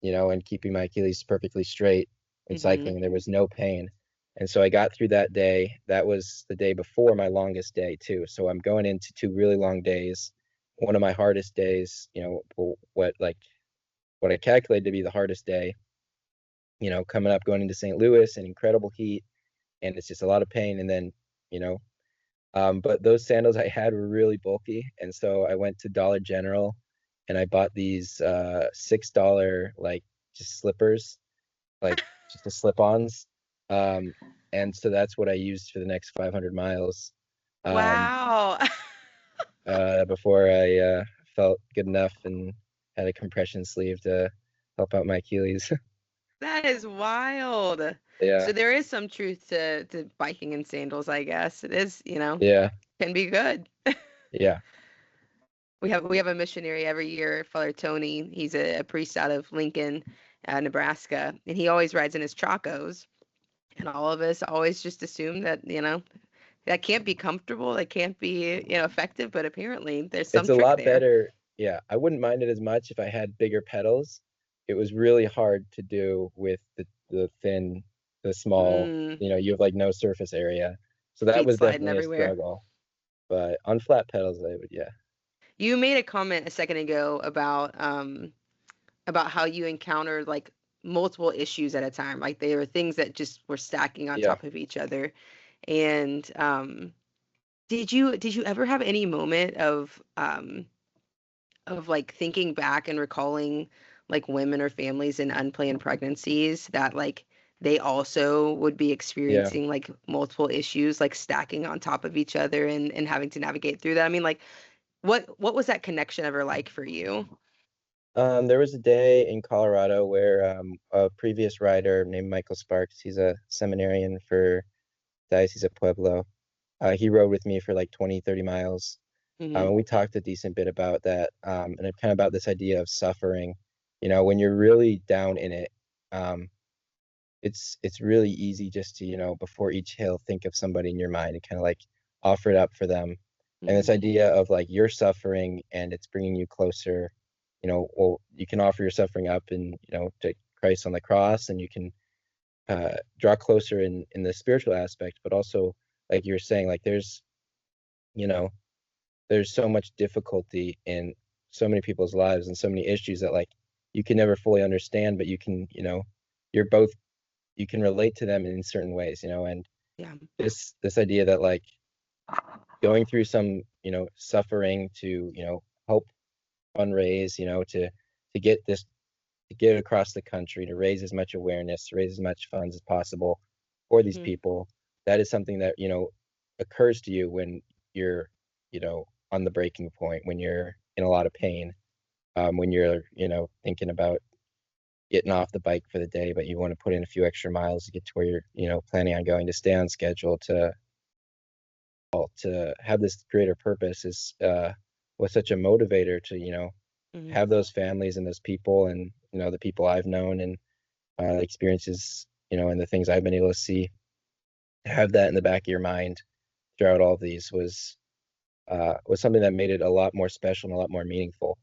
Speaker 3: and keeping my Achilles perfectly straight when
Speaker 2: Mm-hmm.
Speaker 3: cycling, and there was no pain. And so I got through that day. That was the day before my longest day too. So I'm going into 2 really long days. One of my hardest days, what I calculated to be the hardest day, coming up going into St. Louis and incredible heat, and it's just a lot of pain. And then, you know, but those sandals I had were really bulky, and so I went to Dollar General and I bought these $6 like just slippers, like just the slip-ons. Um, and so that's what I used for the next 500 miles, um,
Speaker 2: Wow.
Speaker 3: before I felt good enough and had a compression sleeve to help out my Achilles.
Speaker 2: That is wild.
Speaker 3: Yeah,
Speaker 2: So there is some truth to biking in sandals, I guess. It is,
Speaker 3: yeah,
Speaker 2: can be good.
Speaker 3: yeah,
Speaker 2: We have a missionary every year, Father Tony. He's a priest out of Lincoln, Nebraska, and he always rides in his Chacos. And all of us always just assume that, that can't be comfortable, that can't be, effective, but apparently there's some
Speaker 3: it's a
Speaker 2: trick
Speaker 3: lot
Speaker 2: there.
Speaker 3: better. Yeah, I wouldn't mind it as much if I had bigger pedals. It was really hard to do with the thin, the small,
Speaker 2: Mm,
Speaker 3: you have like no surface area. So that
Speaker 2: feet
Speaker 3: was
Speaker 2: sliding
Speaker 3: definitely a
Speaker 2: everywhere.
Speaker 3: struggle. But on flat pedals, I would, yeah.
Speaker 2: You made a comment a second ago about how you encountered like multiple issues at a time. Like they were things that just were stacking on
Speaker 3: Yeah.
Speaker 2: top of each other. And did you ever have any moment of like thinking back and recalling like women or families in unplanned pregnancies that like they also would be
Speaker 3: Yeah.
Speaker 2: experiencing like multiple issues like stacking on top of each other and having to navigate through that? I mean, like what was that connection ever like for you?
Speaker 3: There was a day in Colorado where a previous rider named Michael Sparks, he's a seminarian for Diocese of Pueblo. He rode with me for like 20, 30 miles.
Speaker 2: Hmm.
Speaker 3: And we talked a decent bit about that, and kind of about this idea of suffering. When you're really down in it, it's really easy just to, before each hill, think of somebody in your mind and kind of like offer it up for them. And this idea of like you're suffering and it's bringing you closer, well, you can offer your suffering up and, to Christ on the cross, and you can draw closer in the spiritual aspect, but also like you were saying, like you know, there's so much difficulty in so many people's lives and so many issues that like you can never fully understand, but you can, you're both, you can relate to them in certain ways, and
Speaker 2: Yeah.
Speaker 3: this idea that like going through some, suffering to, help fundraise, to get this, to get across the country, to raise as much awareness, to raise as much funds as possible for these
Speaker 2: Mm-hmm.
Speaker 3: people. That is something that, occurs to you when you're, on the breaking point, when you're in a lot of pain, when you're, thinking about getting off the bike for the day, but you want to put in a few extra miles to get to where you're, planning on going, to stay on schedule, to have this greater purpose is was such a motivator to,
Speaker 2: Mm-hmm.
Speaker 3: have those families and those people, and, the people I've known, and the experiences, and the things I've been able to see, to have that in the back of your mind throughout all of these was something that made it a lot more special and a lot more meaningful.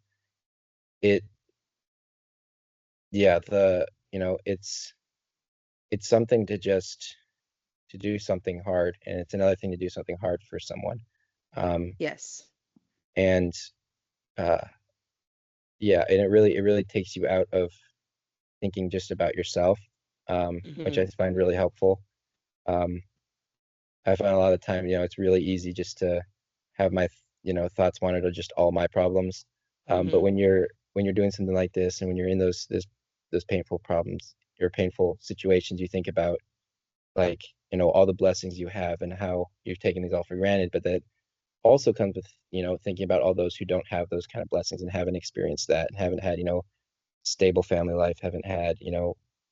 Speaker 3: It, yeah, it's something to just to do something hard, and it's another thing to do something hard for someone.
Speaker 2: Yes.
Speaker 3: And uh, yeah, and it really takes you out of thinking just about yourself, which
Speaker 2: Mm-hmm.
Speaker 3: I find really helpful. Um, I find a lot of the time, it's really easy just to have my, thoughts wander to just all my problems. But
Speaker 2: Mm-hmm.
Speaker 3: when you're doing something like this, and when you're in those painful problems or painful situations, you think about like, all the blessings you have and how you've taken these all for granted. But that also comes with, thinking about all those who don't have those kind of blessings and haven't experienced that, and haven't had, stable family life, haven't had,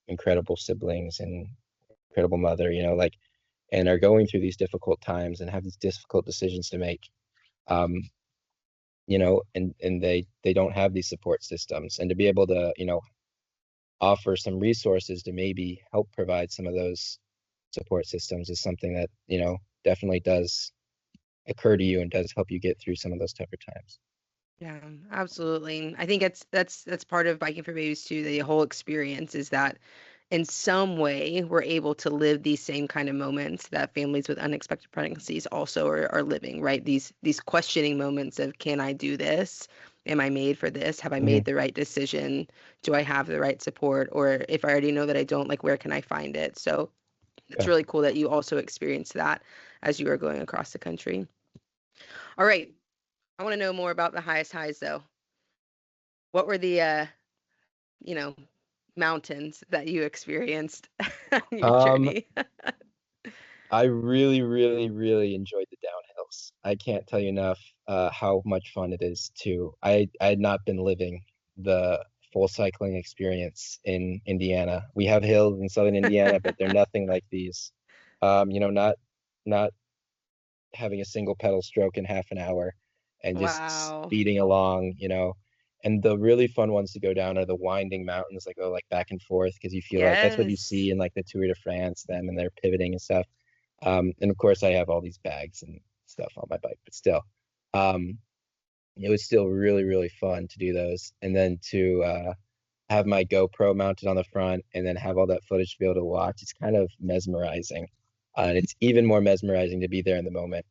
Speaker 3: incredible siblings and incredible mother, like, and are going through these difficult times and have these difficult decisions to make. Um, and they don't have these support systems, and to be able to, offer some resources to maybe help provide some of those support systems is something that, definitely does occur to you and does help you get through some of those tougher times.
Speaker 2: Yeah, absolutely. I think that's part of biking for babies too. The whole experience is that in some way we're able to live these same kind of moments that families with unexpected pregnancies also are living, right? These questioning moments of, can I do this? Am I made for this? Have I
Speaker 3: Hmm.
Speaker 2: made the right decision? Do I have the right support? Or if I already know that I don't, like, where can I find it? So it's
Speaker 3: Yeah.
Speaker 2: really cool that you also experienced that as you were going across the country. All right. I want to know more about the highest highs though. What were the you know, mountains that you experienced on your
Speaker 3: Um,
Speaker 2: journey?
Speaker 3: I really, really, really enjoyed the downhills. I can't tell you enough how much fun it is too. I had not been living the full cycling experience in Indiana. We have hills in southern Indiana, but they're nothing like these. Not having a single pedal stroke in half an hour and just
Speaker 2: Wow.
Speaker 3: speeding along, And the really fun ones to go down are the winding mountains that go like back and forth, because you feel like that's what you
Speaker 2: Yes.
Speaker 3: see in like the Tour de France, them and they're pivoting and stuff. And of course, I have all these bags and stuff on my bike, but still, um, it was still really, really fun to do those. And then to have my GoPro mounted on the front and then have all that footage to be able to watch, it's kind of mesmerizing. And it's even more mesmerizing to be there in the moment.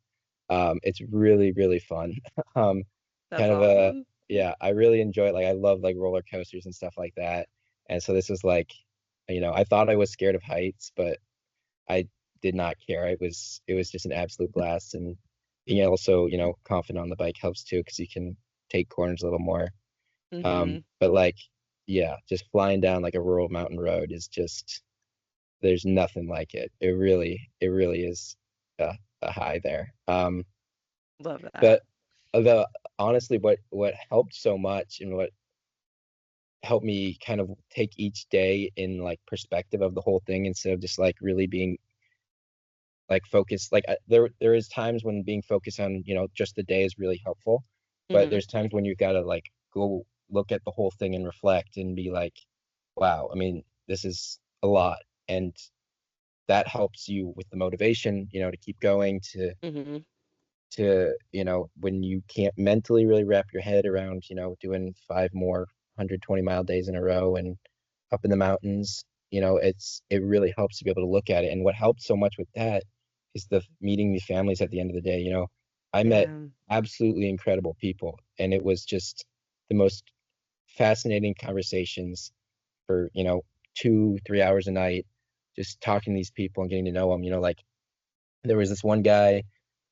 Speaker 3: It's really, really fun. um,
Speaker 2: That's
Speaker 3: kind of a,
Speaker 2: awesome.
Speaker 3: yeah, I really enjoy it. Like I love like roller coasters and stuff like that. And so this was like, I thought I was scared of heights, but I did not care. It was just an absolute blast. And being also, confident on the bike helps too, because you can take corners a little more.
Speaker 2: Mm-hmm.
Speaker 3: But like, yeah, just flying down like a rural mountain road is just, there's nothing like it. It really is a high there.
Speaker 2: Love that.
Speaker 3: But the honestly, what helped so much and what helped me kind of take each day in like perspective of the whole thing, instead of just like really being like focused, like there is times when being focused on, just the day is really helpful, but
Speaker 2: Mm-hmm.
Speaker 3: there's times when you gotta like go look at the whole thing and reflect and be like, wow, I mean, this is a lot. And that helps you with the motivation, you know, to keep going,
Speaker 2: Hmm.
Speaker 3: you know, when you can't mentally really wrap your head around, you know, doing 5 more 120-mile days in a row and up in the mountains, you know, it really helps to be able to look at it. And what helped so much with that is the meeting the families at the end of the day. You know, I met
Speaker 2: Yeah.
Speaker 3: absolutely incredible people, and it was just the most fascinating conversations for, you know, 2 3 hours a night, just talking to these people and getting to know them. You know, like there was this one guy,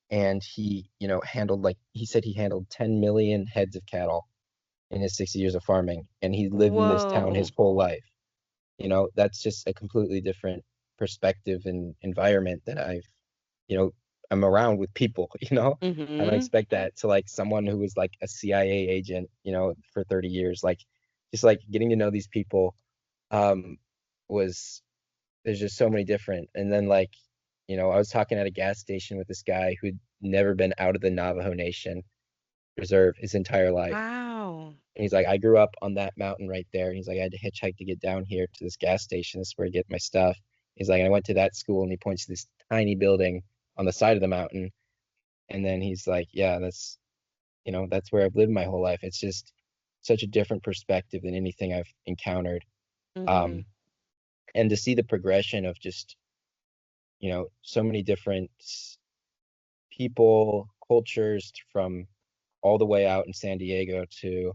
Speaker 3: and he, you know, handled, like he said, he handled 10 million heads of cattle in his 60 years of farming, and he lived in this town his
Speaker 2: Whoa.
Speaker 3: whole life. You know, that's just a completely different perspective and environment that you know, I'm around with people, you know. I don't
Speaker 2: Hmm.
Speaker 3: expect that to like someone who was like a CIA agent, you know, for 30 years. Like just like getting to know these people um was there's just so many different. And then like, you know, I was talking at a gas station with this guy who'd never been out of the Navajo Nation reserve his entire life.
Speaker 2: Wow.
Speaker 3: And he's like, I grew up on that mountain right there. And he's like, I had to hitchhike to get down here to this gas station. This is where I get my stuff. He's like, I went to that school, and he points to this tiny building on the side of the mountain. And then he's like, yeah, that's, you know, that's where I've lived my whole life. It's just such a different perspective than anything I've encountered.
Speaker 2: Hmm.
Speaker 3: Um, and to see the progression of just, you know, so many different people, cultures from all the way out in San Diego to,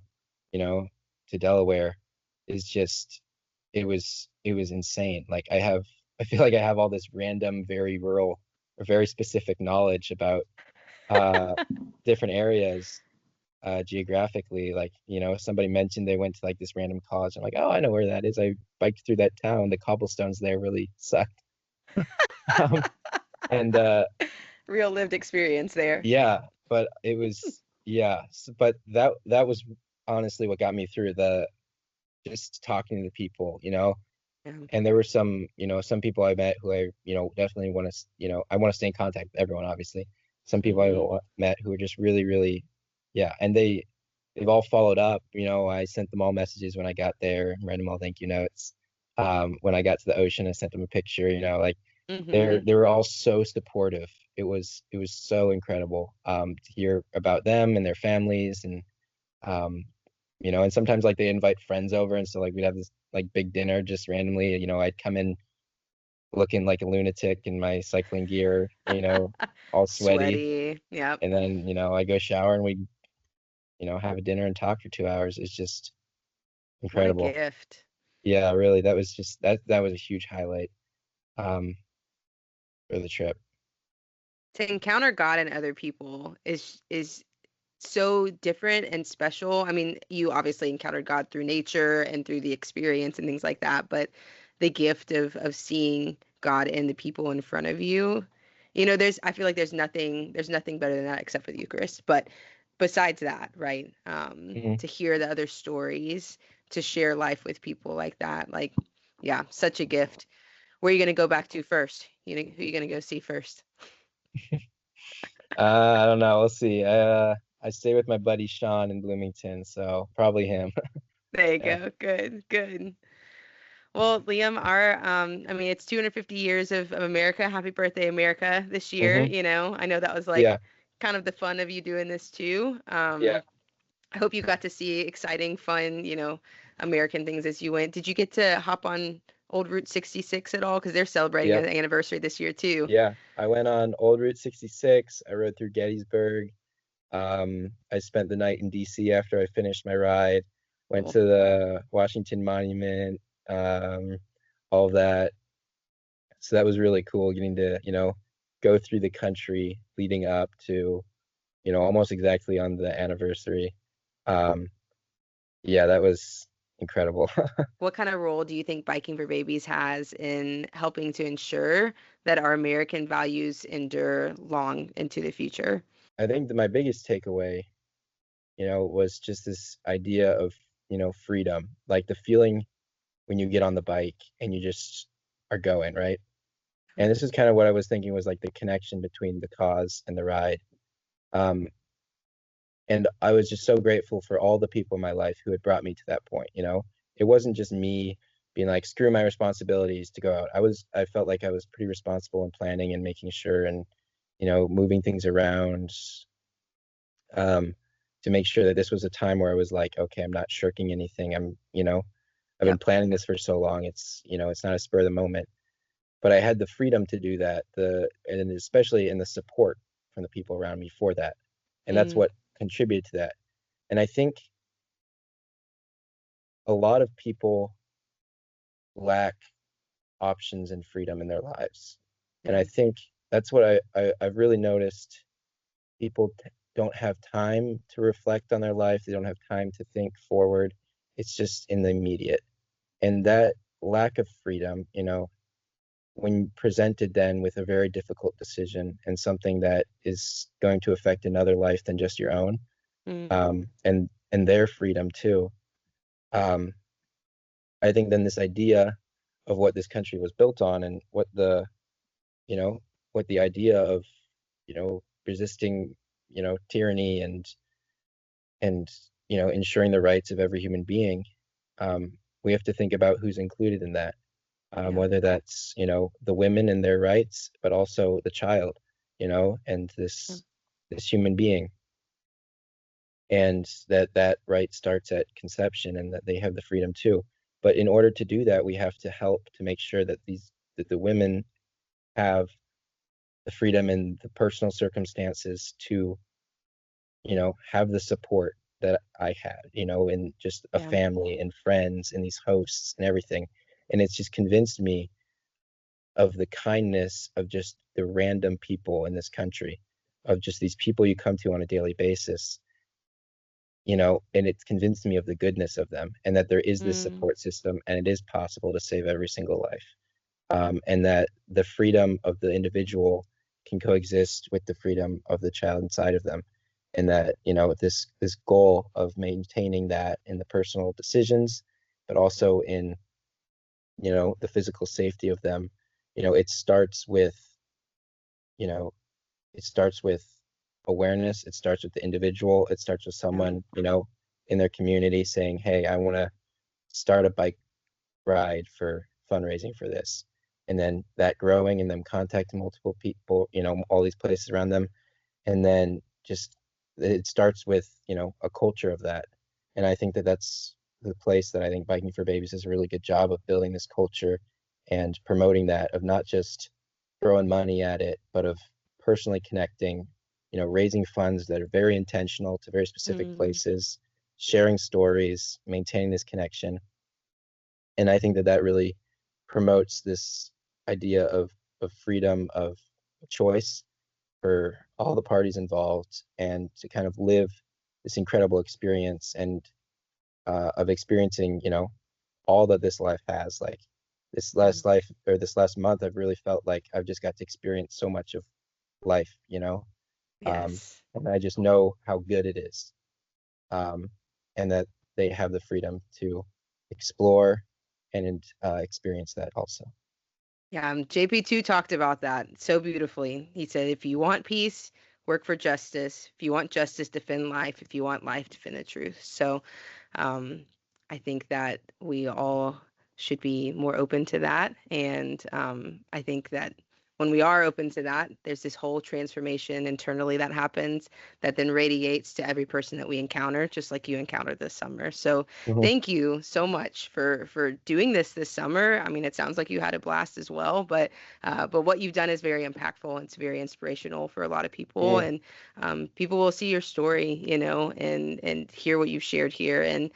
Speaker 3: you know, to Delaware is just it was insane. Like I feel like I have all this random, very rural or very specific knowledge about uh different areas geographically. Like, you know, somebody mentioned they went to like this random college. I'm like, oh, I know where that is. I biked through that town. The cobblestones there really sucked. Um, and
Speaker 2: Real lived experience there.
Speaker 3: yeah, but it was yeah, but that was honestly what got me through the just talking to the people, you know.
Speaker 2: Yeah.
Speaker 3: And there were some, you know, some people I met who I, you know, definitely want to, you know, I want to stay in contact with everyone, obviously. Some people
Speaker 2: Hmm.
Speaker 3: met who were just really, really, yeah, and they've all followed up. You know, I sent them all messages when I got there, read them all thank you notes. When I got to the ocean, I sent them a picture. You know, like
Speaker 2: Hmm.
Speaker 3: they were all so supportive. It was so incredible to hear about them and their families, and um, you know, and sometimes like they invite friends over, and so like we'd have this like big dinner just randomly. You know, I'd come in looking like a lunatic in my cycling gear, you know, all sweaty,
Speaker 2: Sweaty. Yep.
Speaker 3: and then, you know, I go shower and we, you know, have a dinner and talk for 2 hours. It's just
Speaker 2: What a
Speaker 3: incredible.
Speaker 2: gift.
Speaker 3: Yeah, really, that was just that was a huge highlight um for the trip.
Speaker 2: To encounter God and other people is so different and special. I mean, you obviously encountered God through nature and through the experience and things like that, but the gift of seeing God and the people in front of you, there's I feel like there's nothing better than that except for the Eucharist. But besides that, right?
Speaker 3: Hmm.
Speaker 2: To hear the other stories, to share life with people like that, like, yeah, such a gift. Where are you gonna go back to first? Who are you gonna go see first?
Speaker 3: I don't know. We'll see. I stay with my buddy Sean in Bloomington, so probably him.
Speaker 2: There you
Speaker 3: Yeah.
Speaker 2: go. Good, good. Well, Liam, I mean, it's 250 years of America. Happy birthday, America, this year.
Speaker 3: Hmm.
Speaker 2: I know that was like
Speaker 3: Yeah.
Speaker 2: kind of the fun of you doing this too.
Speaker 3: Yeah.
Speaker 2: I hope you got to see exciting, fun, American things as you went. Did you get to hop on Old Route 66 at all? Because they're celebrating
Speaker 3: Yep.
Speaker 2: an anniversary this year too.
Speaker 3: Yeah. I went on Old Route 66. I rode through Gettysburg. I spent the night in DC after I finished my ride. Went
Speaker 2: Cool.
Speaker 3: to the Washington Monument, um, all of that. So that was really cool getting to, you know, go through the country leading up to, you know, almost exactly on the anniversary. Um, yeah, that was incredible.
Speaker 2: What kind of role do you think Biking for Babies has in helping to ensure that our American values endure long into the future?
Speaker 3: I think that my biggest takeaway, you know, was just this idea of, you know, freedom, like the feeling when you get on the bike and you just are going, right? And this is kind of what I was thinking was like the connection between the cause and the ride. Um, and I was just so grateful for all the people in my life who had brought me to that point. You know, it wasn't just me being like, screw my responsibilities to go out. I felt like I was pretty responsible in planning and making sure and, moving things around, um, to make sure that this was a time where I was like, okay, I'm not shirking anything. I've been
Speaker 2: Yep.
Speaker 3: planning this for so long. It's not a spur of the moment, but I had the freedom to do that, and especially in the support from the people around me for that. And that's
Speaker 2: Mm,
Speaker 3: what contributed to that. And I think a lot of people lack options and freedom in their lives. And
Speaker 2: yeah.
Speaker 3: I think that's what I've really noticed. People don't have time to reflect on their life. They don't have time to think forward. It's just in the immediate. And that lack of freedom, when presented then with a very difficult decision and something that is going to affect another life than just your own,
Speaker 2: Mm,
Speaker 3: and their freedom too. Um, I think then this idea of what this country was built on and you know, what the idea of, resisting, tyranny and ensuring the rights of every human being, um, we have to think about who's included in that,
Speaker 2: yeah.
Speaker 3: whether that's, the women and their rights, but also the child, and
Speaker 2: Yeah.
Speaker 3: this human being, and that right starts at conception and that they have the freedom too. But in order to do that, we have to help to make sure that the women have the freedom and the personal circumstances to, have the support that I had, in just a
Speaker 2: Yeah.
Speaker 3: family and friends and these hosts and everything. And it's just convinced me of the kindness of just the random people in this country, of just these people you come to on a daily basis, and it's convinced me of the goodness of them and that there is this
Speaker 2: Mm,
Speaker 3: support system and it is possible to save every single life. And that the freedom of the individual can coexist with the freedom of the child inside of them, and that this goal of maintaining that in the personal decisions, but also in the physical safety of them. It starts with you know it starts with awareness. It starts with the individual. It starts with
Speaker 2: yeah.
Speaker 3: someone in their community saying, hey, I want to start a bike ride for fundraising for this, and then that growing and them contacting multiple people, all these places around them, and then just it starts with a culture of that. And I think that that's the place that I think Biking for Babies does a really good job of building this culture and promoting that, of not just throwing money at it, but of personally connecting, raising funds that are very intentional to very specific
Speaker 2: Mm,
Speaker 3: places, sharing stories, maintaining this connection. And I think that that really promotes this idea of freedom of choice for all the parties involved, and to kind of live this incredible experience and of experiencing all that this life has. Like this
Speaker 2: mm,
Speaker 3: last life, or this last month, I've really felt like I've just got to experience so much of life,
Speaker 2: yes.
Speaker 3: and I just know how good it is, and that they have the freedom to explore and experience that also.
Speaker 2: Yeah, JP2 talked about that so beautifully. He said, if you want peace, work for justice. If you want justice, defend life. If you want life, defend the truth. So um, I think that we all should be more open to that. And I think that when we are open to that, there's this whole transformation internally that happens that then radiates to every person that we encounter, just like you encountered this summer. So
Speaker 3: Mhm.
Speaker 2: thank you so much for doing this summer. I mean, it sounds like you had a blast as well, but what you've done is very impactful and it's very inspirational for a lot of people.
Speaker 3: Yeah,
Speaker 2: And people will see your story, and hear what you've shared here, and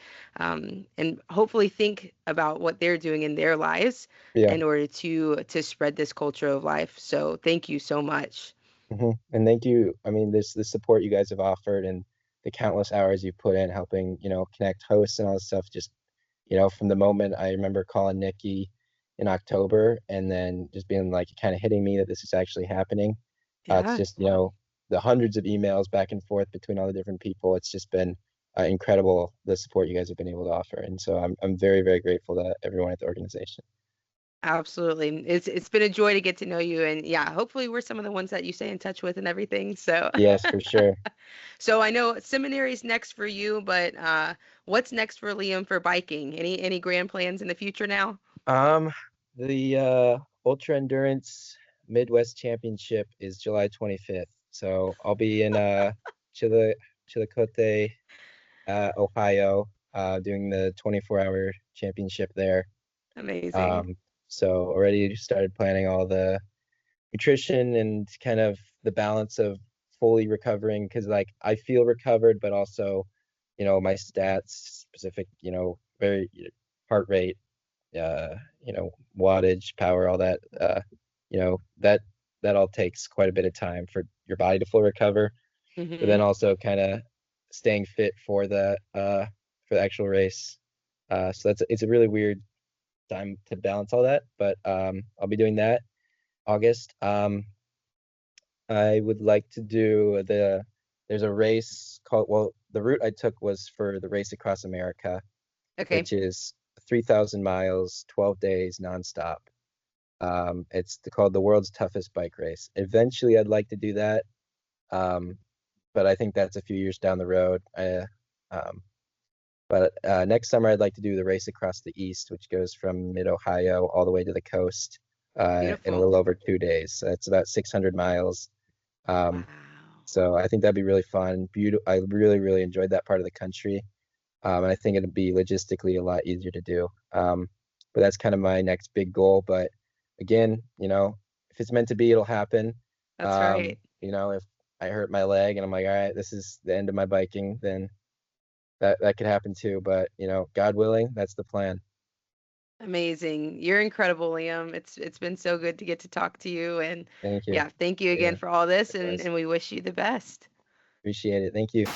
Speaker 2: hopefully think about what they're doing in their lives
Speaker 3: yeah.
Speaker 2: in order to spread this culture of life. So thank you so much.
Speaker 3: And thank you. I mean, this the support you guys have offered and the countless hours you've put in helping, connect hosts and all this stuff. Just, from the moment I remember calling Nikki in October and then just being like, kind of hitting me that this is actually happening. It's
Speaker 2: Yeah.
Speaker 3: just, the hundreds of emails back and forth between all the different people. It's just been incredible, the support you guys have been able to offer. And so I'm very, very grateful to everyone at the organization.
Speaker 2: Absolutely. It's been a joy to get to know you, and yeah, hopefully we're some of the ones that you stay in touch with and everything. So
Speaker 3: Yes, for sure.
Speaker 2: so I know seminary's next for you, but what's next for Liam for biking? Any grand plans in the future now?
Speaker 3: Um, the Ultra Endurance Midwest Championship is July 25th. So I'll be in Chili Chillicothe, Ohio, doing the 24-hour championship there.
Speaker 2: Amazing.
Speaker 3: Um, so already started planning all the nutrition and kind of the balance of fully recovering, because like I feel recovered, but also, my stats, specific, very heart rate, wattage, power, all that, that all takes quite a bit of time for your body to fully recover. But then
Speaker 2: Hmm.
Speaker 3: also kind of staying fit for the actual race. So it's a really weird time to balance all that. But I'll be doing that August. I would like to do there's a race called, well, the route I took was for the Race Across America,
Speaker 2: Okay.
Speaker 3: which is 3,000 miles, 12 days nonstop. It's called the world's toughest bike race. Eventually, I'd like to do that, but I think that's a few years down the road. But next summer, I'd like to do the Race Across the East, which goes from mid-Ohio all the way to the coast in a
Speaker 2: Beautiful.
Speaker 3: little over 2 days. So it's about 600 miles.
Speaker 2: Wow.
Speaker 3: So I think that'd be really fun. Beautiful. I really, really enjoyed that part of the country. And I think it'd be logistically a lot easier to do. But that's kind of my next big goal. But again, if it's meant to be, it'll happen.
Speaker 2: That's right.
Speaker 3: If I hurt my leg and I'm like, all right, this is the end of my biking, then that could happen too. But God willing, that's the plan.
Speaker 2: Amazing. You're incredible, Liam. It's been so good to get to talk to you, and
Speaker 3: Thank you.
Speaker 2: yeah, thank you again
Speaker 3: Yeah,
Speaker 2: for all this, and
Speaker 3: likewise.
Speaker 2: we wish you the best.
Speaker 3: Appreciate it. Thank you.